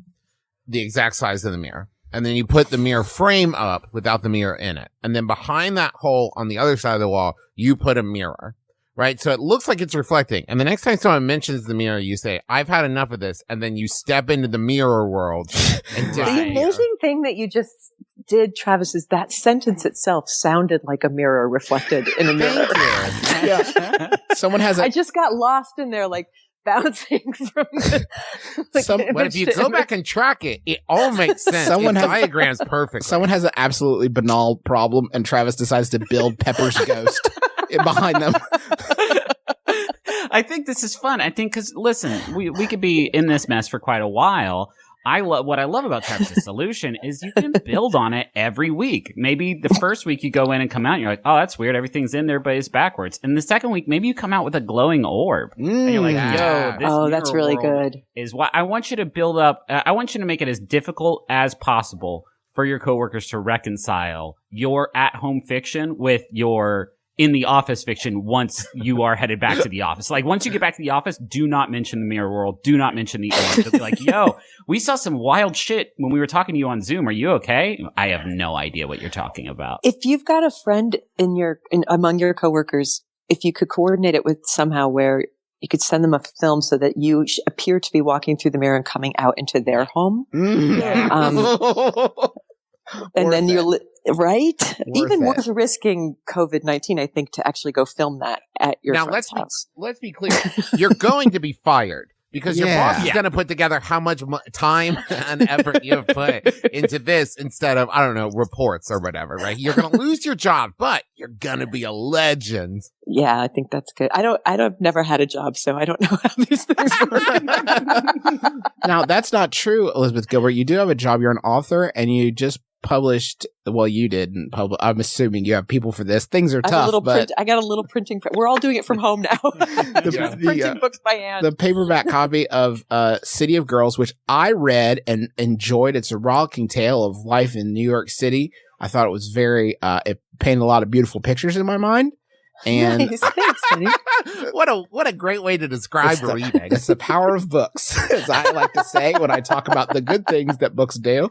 the exact size of the mirror, and then you put the mirror frame up without the mirror in it. And then behind that hole on the other side of the wall, you put a mirror, right? So it looks like it's reflecting. And the next time someone mentions the mirror, you say, I've had enough of this. And then you step into the mirror world. And The amazing thing that you just did, Travis, is that sentence itself sounded like a mirror reflected in a mirror. Yeah. Someone has I just got lost in there, like bouncing from but if you go back and track it, it all makes sense. It diagrams perfectly. Someone has an absolutely banal problem, and Travis decides to build Pepper's ghost behind them. I think this is fun. I think because listen, we could be in this mess for quite a while. what I love about Travis's solution is you can build on it every week. Maybe the first week you go in and come out and you're like, oh, that's weird. Everything's in there, but it's backwards. And the second week, maybe you come out with a glowing orb. And you're like, yo, this that's really world good. is what I want you to build up. I want you to make it as difficult as possible for your coworkers to reconcile your at-home fiction with your in the office fiction once you are headed back to the office. Like, once you get back to the office, do not mention the mirror world. Do not mention the orb. They'll be like, yo, we saw some wild shit when we were talking to you on Zoom. Are you okay? I have no idea what you're talking about. If you've got a friend among your coworkers, if you could coordinate it with somehow where you could send them a film so that you appear to be walking through the mirror and coming out into their home. And then you're right. Even worth risking COVID-19, I think, to actually go film that at your friend's house. Let's be clear. You're going to be fired because your boss is going to put together how much time and effort you have put into this instead of, I don't know, reports or whatever, right? You're going to lose your job, but you're going to be a legend. Yeah, I think that's good. I've never had a job, so I don't know how these things work. Now, that's not true, Elizabeth Gilbert. You do have a job. You're an author, and you just published. Well, you didn't publish. I'm assuming you have people for this. Things are tough, but I got a little printing. We're all doing it from home now. Printing books by hand. The paperback copy of City of Girls, which I read and enjoyed. It's a rollicking tale of life in New York City. I thought it was very. It painted a lot of beautiful pictures in my mind. And nice. Thanks, honey. What a great way to describe reading. It's the power of books, as I like to say when I talk about the good things that books do.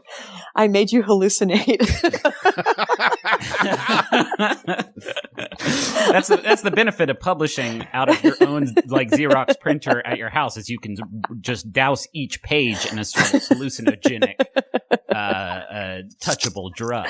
I made you hallucinate. That's the benefit of publishing out of your own like Xerox printer at your house, is you can just douse each page in a sort of hallucinogenic, touchable drug.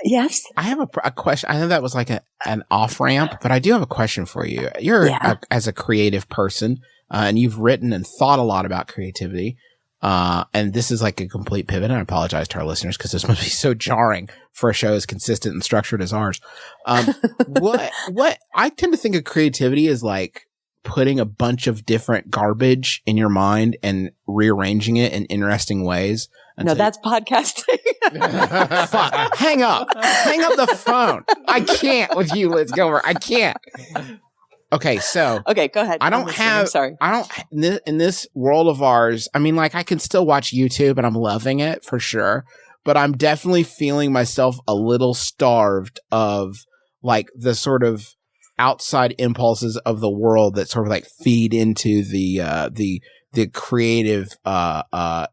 Yes. I have a question. I know that was like an off ramp, but I do have a question for you. You're as a creative person, and you've written and thought a lot about creativity. And this is like a complete pivot. And I apologize to our listeners because this must be so jarring for a show as consistent and structured as ours. What I tend to think of creativity as like putting a bunch of different garbage in your mind and rearranging it in interesting ways. No, that's podcasting. Fuck. Hang up the phone. I can't with you, Liz Gilbert. I can't. Okay, so. Okay, go ahead. I'm sorry. In this world of ours, I mean, like, I can still watch YouTube and I'm loving it for sure, but I'm definitely feeling myself a little starved of like the sort of outside impulses of the world that sort of like feed into the creative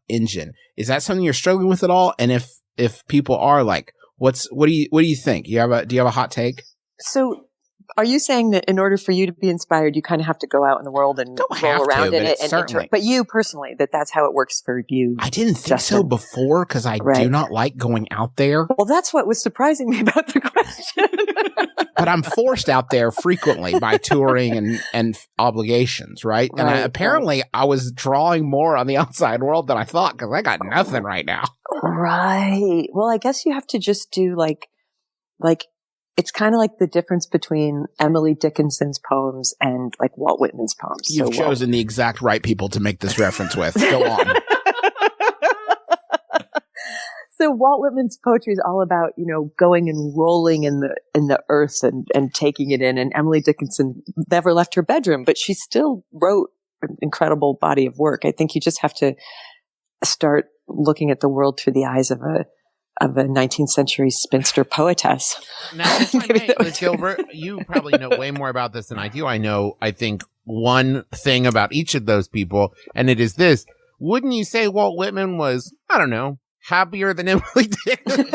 engine. Is that something you're struggling with at all? And if people are, like, what do you think? Do you have a hot take? So are you saying that in order for you to be inspired, you kind of have to go out in the world and roll around in it? But you personally, that's how it works for you. I didn't think so before because I do not like going out there. Well, that's what was surprising me about the question. But I'm forced out there frequently by touring and obligations, right? And apparently I was drawing more on the outside world than I thought because I got nothing right now. Right. Well, I guess you have to just do like it's kind of like the difference between Emily Dickinson's poems and like Walt Whitman's poems. You've chosen the exact right people to make this reference with. Go on. So Walt Whitman's poetry is all about, going and rolling in the earth and taking it in. And Emily Dickinson never left her bedroom, but she still wrote an incredible body of work. I think you just have to start looking at the world through the eyes of a 19th century spinster poetess. Now, Liz Gilbert, you probably know way more about this than I do. I think one thing about each of those people, and it is this: wouldn't you say Walt Whitman was, I don't know, happier than Emily Dickinson?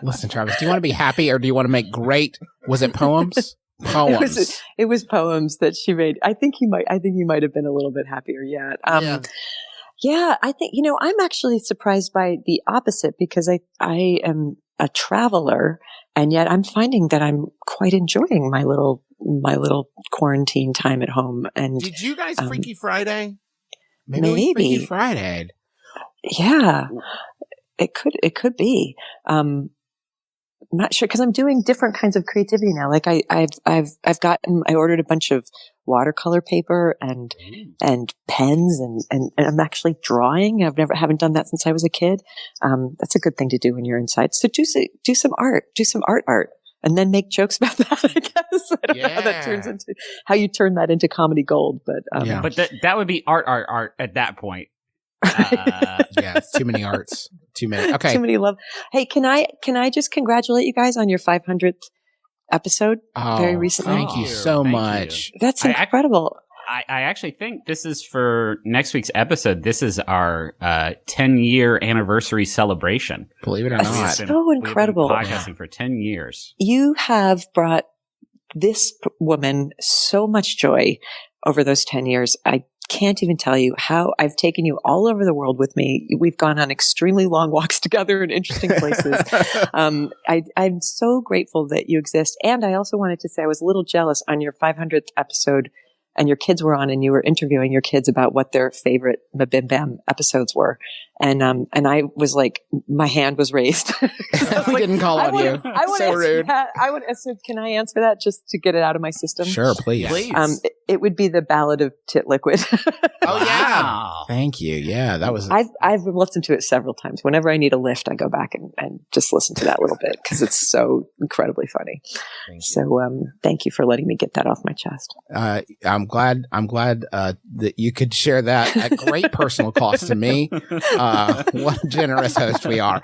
Listen, Travis, do you want to be happy or do you want to make great? Was it poems? Poems. It was poems that she made. I think you might have been a little bit happier yet. Yeah, I think, I'm actually surprised by the opposite because I am a traveler and yet I'm finding that I'm quite enjoying my little quarantine time at home. And did you guys Freaky Friday? Maybe. Freaky Friday. Yeah, it could be. not sure because I'm doing different kinds of creativity now. Like I ordered a bunch of watercolor paper and pens and I'm actually drawing. Haven't done that since I was a kid. That's a good thing to do when you're inside. So do some art, and then make jokes about that. I guess I don't know how that turns into how you turn that into comedy gold, but but that would be art at that point. Yeah, it's too many arts. Too many. Okay. Too many love. Hey, can I just congratulate you guys on your 500th episode very recently? Thank you so much. That's incredible. I actually think this is for next week's episode. This is our 10-year anniversary celebration. Believe it or not. So incredible. We've been podcasting for 10 years. You have brought this woman so much joy over those 10 years. I can't even tell you how I've taken you all over the world with me. We've gone on extremely long walks together in interesting places. I'm so grateful that you exist. And I also wanted to say I was a little jealous on your 500th episode and your kids were on and you were interviewing your kids about what their favorite MBMBaM episodes were. And I was like, my hand was raised. We didn't call on you. So rude. I would ask, can I answer that just to get it out of my system? Sure, please. It would be the Ballad of Tit Liquid. Oh yeah. Thank you. Yeah, that was. I've listened to it several times. Whenever I need a lift, I go back and just listen to that little bit because it's so incredibly funny. Thank you for letting me get that off my chest. I'm glad that you could share that at great personal cost to me. What a generous host we are.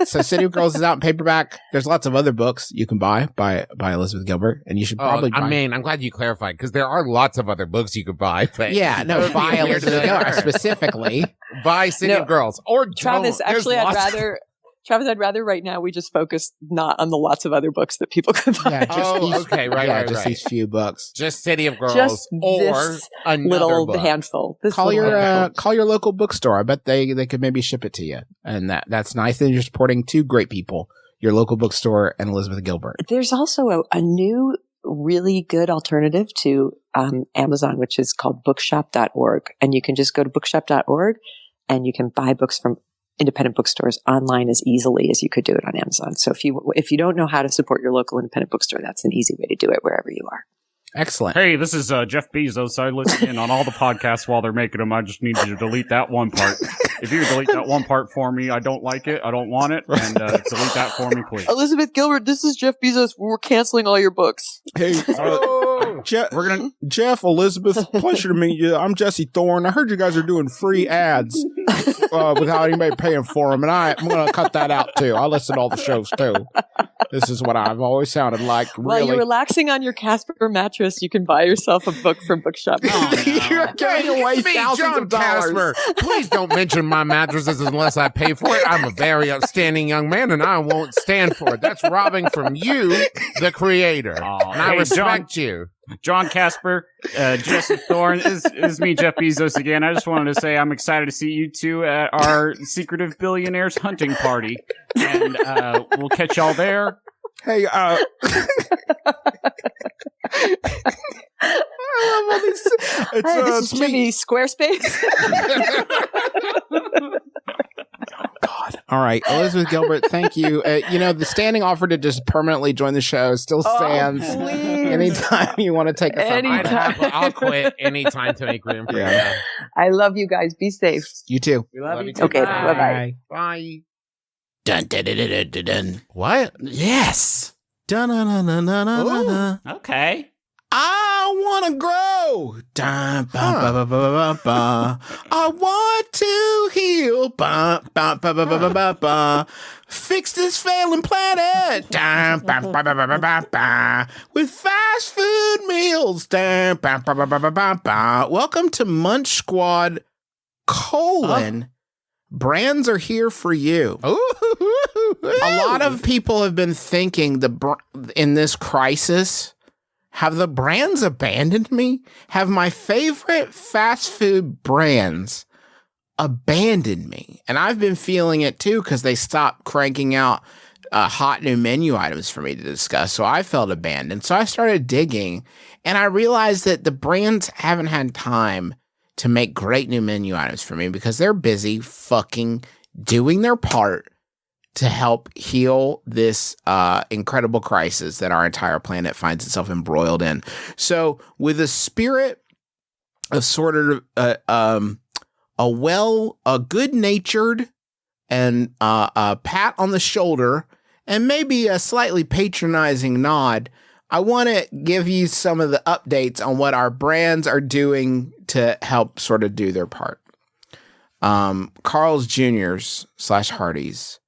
So City of Girls is out in paperback. There's lots of other books you can buy by Elizabeth Gilbert, and you should probably buy. I'm glad you clarified because there are lots of other books you could buy. But yeah, no, buy Elizabeth Gilbert specifically. Buy City of Girls or Travis. Actually, I'd rather right now we just focus not on the lots of other books that people could buy. Yeah, right. Just these few books. Just City of Girls just or another little book. handful. Call your local bookstore. I bet they could maybe ship it to you, and that's nice. And you're supporting two great people: your local bookstore and Elizabeth Gilbert. There's also a new, really good alternative to Amazon, which is called bookshop.org, and you can just go to bookshop.org and you can buy books from independent bookstores online as easily as you could do it on Amazon. So if you don't know how to support your local independent bookstore, that's an easy way to do it wherever you are. Excellent. Hey, this is Jeff Bezos. I listen in on all the podcasts while they're making them. I just need you to delete that one part. If you delete that one part for me, I don't like it. I don't want it. And delete that for me, please. Elizabeth Gilbert, this is Jeff Bezos. We're canceling all your books. Hey, Jeff, Elizabeth, pleasure to meet you. I'm Jesse Thorne. I heard you guys are doing free ads without anybody paying for them, and I'm going to cut that out too. I listen to all the shows too. This is what I've always sounded like. While you're relaxing on your Casper mattress, you can buy yourself a book from Bookshop. You're giving away thousands of dollars. Please don't mention my mattresses unless I pay for it. I'm a very upstanding young man, and I won't stand for it. That's robbing from you, the creator. And I respect you. John Casper, Jesse Thorne, is me, Jeff Bezos again. I just wanted to say I'm excited to see you two at our Secretive Billionaires hunting party, and we'll catch y'all there. Hey, I love all these. This is Jimmy Squarespace. God. All right, Elizabeth Gilbert, thank you. The standing offer to just permanently join the show still stands. Anytime you want to take us on. I'll quit anytime to make room for you. I love you guys. Be safe. You too. We love you too. Okay, bye-bye. Bye. Dun, dun, dun, dun, dun, dun. What? Yes. Dun, dun, dun, dun, dun, dun, dun. Okay. I want to grow. Dun, ba, ba, ba, ba, ba, ba. I want to heal. Ba, ba, ba, ba, ba, ba, ba, ba. Fix this failing planet. Dun, ba, ba, ba, ba, ba, ba, ba. With fast food meals. Dun, ba, ba, ba, ba, ba, ba, ba. Welcome to Munch Squad, brands are here for you. A lot of people have been thinking in this crisis, have the brands abandoned me? Have my favorite fast food brands abandoned me? And I've been feeling it too because they stopped cranking out hot new menu items for me to discuss. So I felt abandoned. So I started digging and I realized that the brands haven't had time to make great new menu items for me because they're busy fucking doing their part to help heal this incredible crisis that our entire planet finds itself embroiled in. So with a spirit of sort of a good-natured and a pat on the shoulder and maybe a slightly patronizing nod, I want to give you some of the updates on what our brands are doing to help sort of do their part. Carl's Jr.'s / Hardee's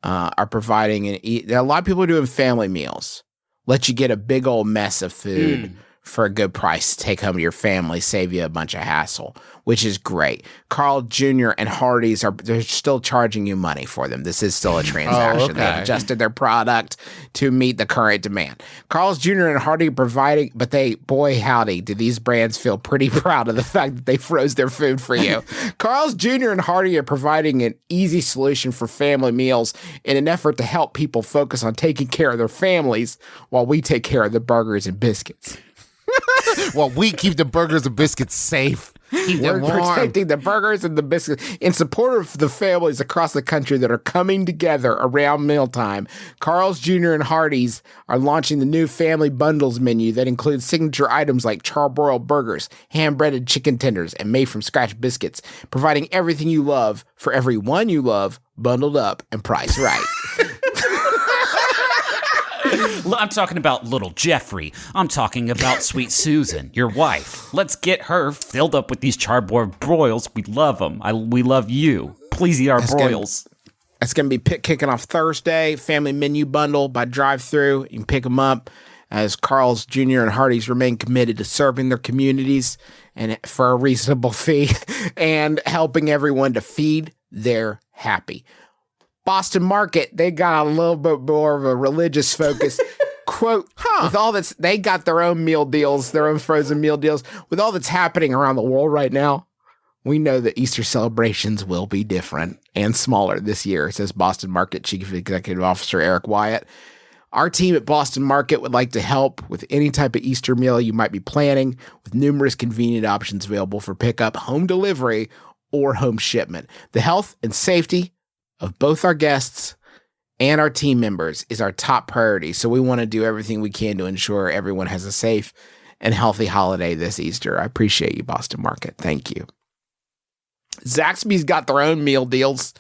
are providing a lot of people are doing family meals. Let you get a big old mess of food for a good price to take home to your family, save you a bunch of hassle, which is great. Carl Jr. and Hardee's they're still charging you money for them. This is still a transaction. They've adjusted their product to meet the current demand. Carl's Jr. and Hardee's providing, but boy howdy, do these brands feel pretty proud of the fact that they froze their food for you. Carl's Jr. and Hardee's are providing an easy solution for family meals in an effort to help people focus on taking care of their families while we take care of the burgers and biscuits. Well, we keep the burgers and biscuits safe. We're protecting the burgers and the biscuits in support of the families across the country that are coming together around mealtime. Carl's Jr. and Hardee's are launching the new family bundles menu that includes signature items like charbroiled burgers, hand-breaded chicken tenders, and made-from-scratch biscuits, providing everything you love for every one you love, bundled up and priced right. I'm talking about little Jeffrey. I'm talking about sweet Susan, your wife. Let's get her filled up with these charbroiled broils. We love them. We love you. Please eat our broils. It's going to be kicking off Thursday. Family menu bundle by drive-thru. You can pick them up as Carl's Jr. and Hardee's remain committed to serving their communities and for a reasonable fee and helping everyone to feed their happy. Boston Market, they got a little bit more of a religious focus. Quote, with all that's, they got their own meal deals, their own frozen meal deals. With all that's happening around the world right now, we know that Easter celebrations will be different and smaller this year, says Boston Market Chief Executive Officer Eric Wyatt. Our team at Boston Market would like to help with any type of Easter meal you might be planning, with numerous convenient options available for pickup, home delivery, or home shipment. The health and safety of both our guests and our team members is our top priority. So we want to do everything we can to ensure everyone has a safe and healthy holiday this Easter. I appreciate you, Boston Market. Thank you. Zaxby's got their own meal deals.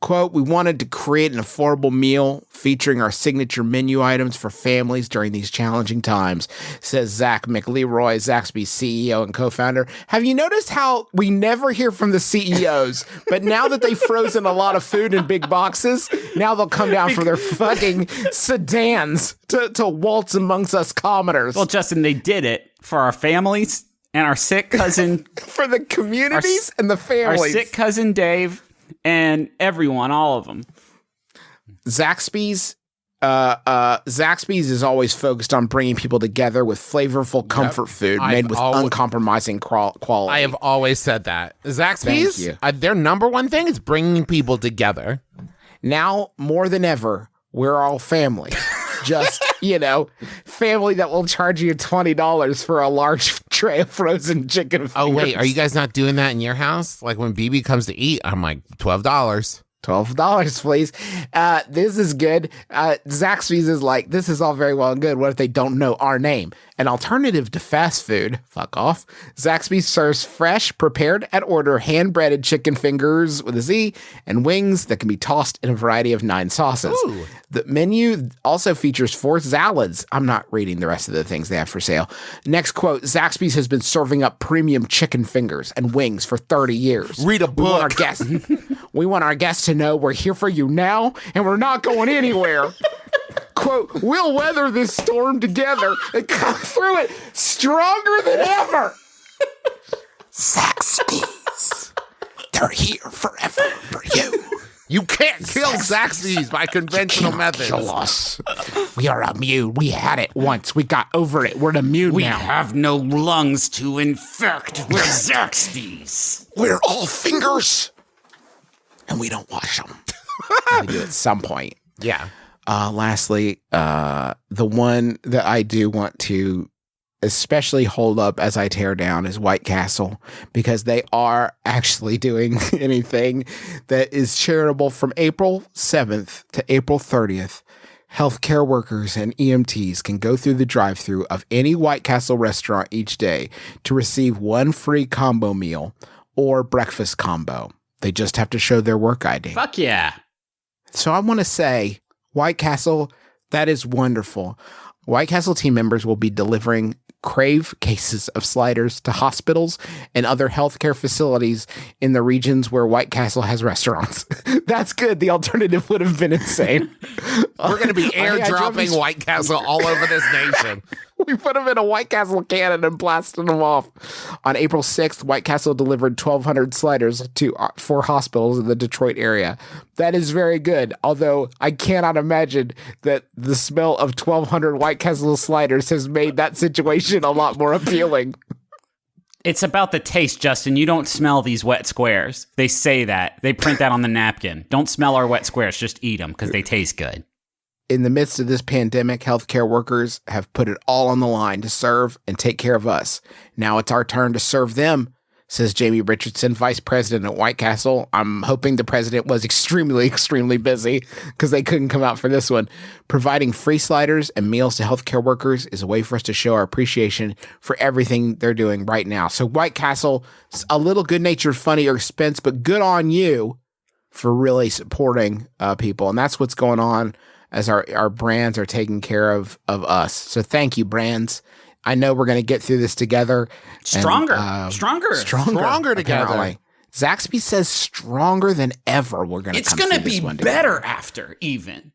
Quote, we wanted to create an affordable meal featuring our signature menu items for families during these challenging times, says Zach McElroy, Zaxby's CEO and co-founder. Have you noticed how we never hear from the CEOs, but now that they've frozen a lot of food in big boxes, now they'll come down for their fucking sedans to waltz amongst us commoners. Well, Justin, they did it for our families and our sick cousin. For the communities and the families. Our sick cousin Dave. And everyone, all of them. Zaxby's is always focused on bringing people together with flavorful comfort food made with uncompromising quality. I have always said that. Zaxby's, their number one thing is bringing people together. Now, more than ever, we're all family. Just, family that will charge you $20 for a large tray of frozen chicken fingers. Oh, wait, are you guys not doing that in your house? Like when BB comes to eat, I'm like, $12. $12, please. This is good. Zaxby's is like, this is all very well and good. What if they don't know our name? An alternative to fast food, fuck off. Zaxby's serves fresh, prepared at order, hand-breaded chicken fingers with a Z and wings that can be tossed in a variety of 9 sauces. Ooh. The menu also features 4 salads. I'm not reading the rest of the things they have for sale. Next quote, Zaxby's has been serving up premium chicken fingers and wings for 30 years. Read a book. We want our guests to know we're here for you now and we're not going anywhere. Quote, we'll weather this storm together and come through it stronger than ever. Zaxby's, they're here forever for you. You can't kill Zaxby's by conventional methods. Kill us. We are immune. We had it once. We got over it. We're immune now. We have no lungs to infect. We're Zaxby's. We're all fingers. And we don't wash them. We do at some point. Yeah. Lastly, the one that I do want to especially hold up as I tear down is White Castle, because they are actually doing anything that is charitable. From April 7th to April 30th. Healthcare workers and EMTs can go through the drive-thru of any White Castle restaurant each day to receive one free combo meal or breakfast combo. They just have to show their work ID. Fuck yeah. So I want to say, White Castle, that is wonderful. White Castle team members will be delivering Crave cases of sliders to hospitals and other healthcare facilities in the regions where White Castle has restaurants. That's good. The alternative would have been insane. We're going to be airdropping White Castle all over this nation. We put them in a White Castle cannon and blasted them off. On April 6th, White Castle delivered 1,200 sliders to 4 hospitals in the Detroit area. That is very good, although I cannot imagine that the smell of 1,200 White Castle sliders has made that situation a lot more appealing. It's about the taste, Justin. You don't smell these wet squares. They say that. They print that on the napkin. Don't smell our wet squares. Just eat them because they taste good. In the midst of this pandemic, healthcare workers have put it all on the line to serve and take care of us. Now it's our turn to serve them, says Jamie Richardson, vice president at White Castle. I'm hoping the president was extremely, extremely busy because they couldn't come out for this one. Providing free sliders and meals to healthcare workers is a way for us to show our appreciation for everything they're doing right now. So White Castle, a little good-natured, funny expense, but good on you for really supporting people. And that's what's going on as our brands are taking care of us. So thank you, brands. I know we're going to get through this together. Stronger Together. Apparently. Zaxby says stronger than ever. We're going to It's going to be better after, even.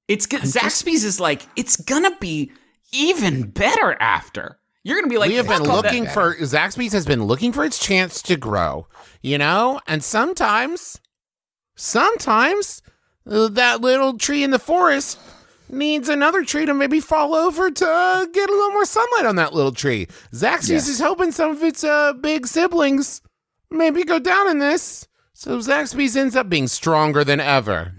Zaxby's is like, it's going to be even better after. You're going to be like, we have been looking for, Zaxby's has been looking for its chance to grow, you know? And sometimes that little tree in the forest needs another tree to maybe fall over to get a little more sunlight on that little tree. Zaxby's is hoping some of its big siblings maybe go down in this. So Zaxby's ends up being stronger than ever.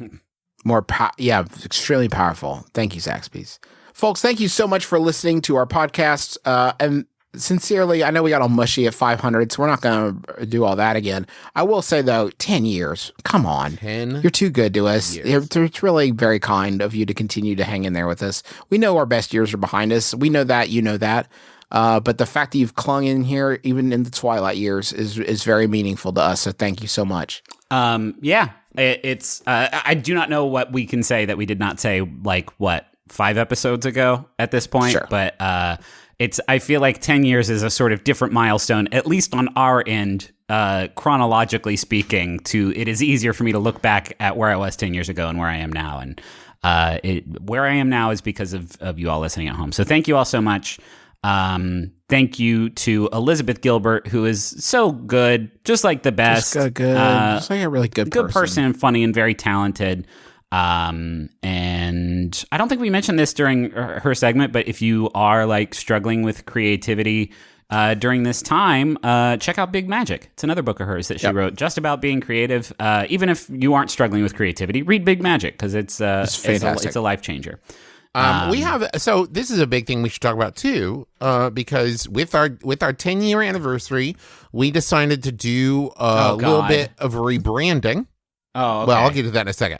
Extremely powerful. Thank you, Zaxby's. Folks, thank you so much for listening to our podcast. And sincerely, I know we got all mushy at 500, so we're not going to do all that again. I will say, though, 10 years. Come on. 10 You're too good to us. years. It's really very kind of you to continue to hang in there with us. We know our best years are behind us. We know that. You know that. But the fact that you've clung in here, even in the twilight years, is very meaningful to us. So thank you so much. It's I do not know what we can say that we did not say, 5 episodes ago at this point. Sure. But I feel like 10 years is a sort of different milestone, at least on our end, chronologically speaking. It is easier for me to look back at where I was 10 years ago and where I am now. And where I am now is because of you all listening at home. So thank you all so much. Thank you to Elizabeth Gilbert, who is so good, just like the best. Just just like a really good person and funny and very talented. And I don't think we mentioned this during her segment, but if you are struggling with creativity during this time, check out Big Magic. It's another book of hers that she wrote just about being creative. Even if you aren't struggling with creativity, read Big Magic because it's fantastic. It's a life changer. So this is a big thing we should talk about too, because with our 10-year anniversary, we decided to do a little bit of rebranding. Oh, okay. Well, I'll get to that in a second.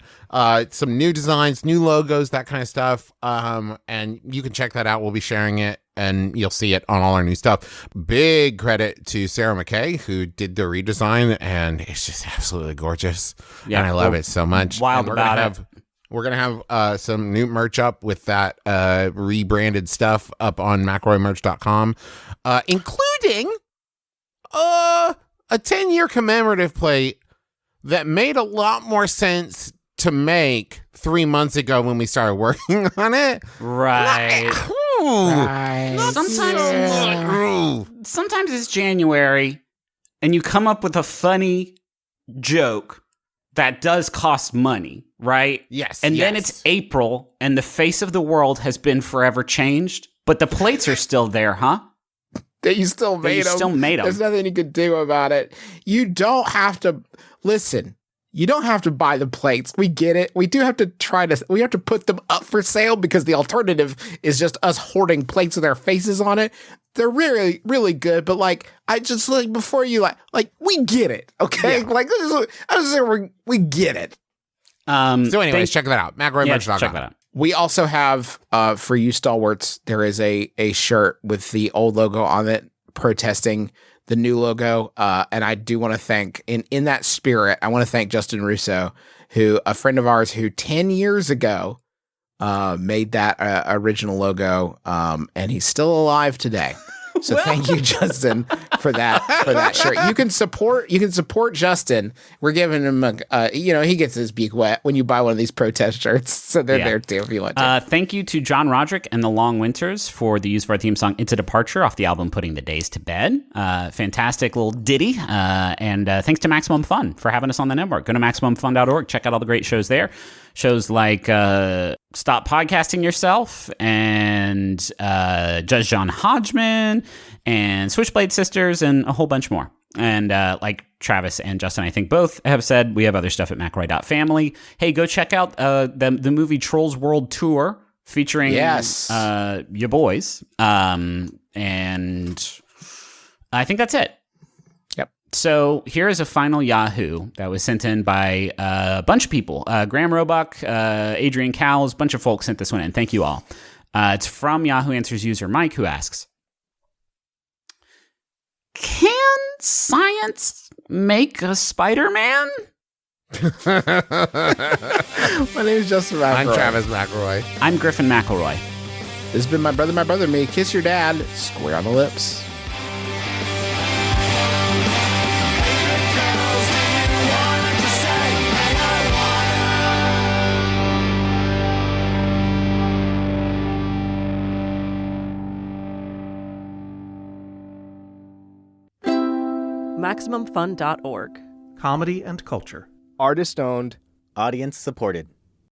Some new designs, new logos, that kind of stuff. And you can check that out. We'll be sharing it and you'll see it on all our new stuff. Big credit to Sarah McKay, who did the redesign, and it's just absolutely gorgeous. Yeah, and I love it so much. Wild about it. We're going to have some new merch up with that rebranded stuff up on McElroymerch.com, including a 10-year commemorative plate that made a lot more sense to make 3 months ago when we started working on it. Right. Sometimes it's January and you come up with a funny joke that does cost money, right? Yes. And then it's April and the face of the world has been forever changed, but the plates are still there, huh? That you still made them. There's nothing you could do about it. You don't have to listen. you don't have to buy the plates. We get it. We do have to we have to put them up for sale because the alternative is just us hoarding plates with our faces on it. They're really, really good. But like, I just like before you like, we get it. Okay. Yeah. Like, I was saying we get it. So anyways, check that out. McElroy.com. Check that out. We also have, for you stalwarts, there is a shirt with the old logo on it protesting the new logo. And I do want to thank, in that spirit, I want to thank Justin Russo, a friend of ours who 10 years ago made that original logo. And he's still alive today. So thank you, Justin, for that shirt. You can support Justin. We're giving him he gets his beak wet when you buy one of these protest shirts. So they're there too if you want to. Thank you to John Roderick and the Long Winters for the use of our theme song "Into Departure" off the album "Putting the Days to Bed." Fantastic little ditty. And thanks to Maximum Fun for having us on the network. Go to MaximumFun.org. Check out all the great shows there. Shows like Stop Podcasting Yourself and Judge John Hodgman and Switchblade Sisters and a whole bunch more. And like Travis and Justin, I think both have said, we have other stuff at McElroy.family. Hey, go check out the movie Trolls World Tour featuring your boys. And I think that's it. So here is a final Yahoo that was sent in by a bunch of people. Graham Roebuck, Adrian Cowles, a bunch of folks sent this one in. Thank you all. It's from Yahoo Answers user Mike, who asks, can science make a Spider-Man? My name is Justin McElroy. I'm Travis McElroy. I'm Griffin McElroy. This has been My Brother, Me. Kiss your dad. Square on the lips. MaximumFun.org. Comedy and culture. Artist owned. Audience supported.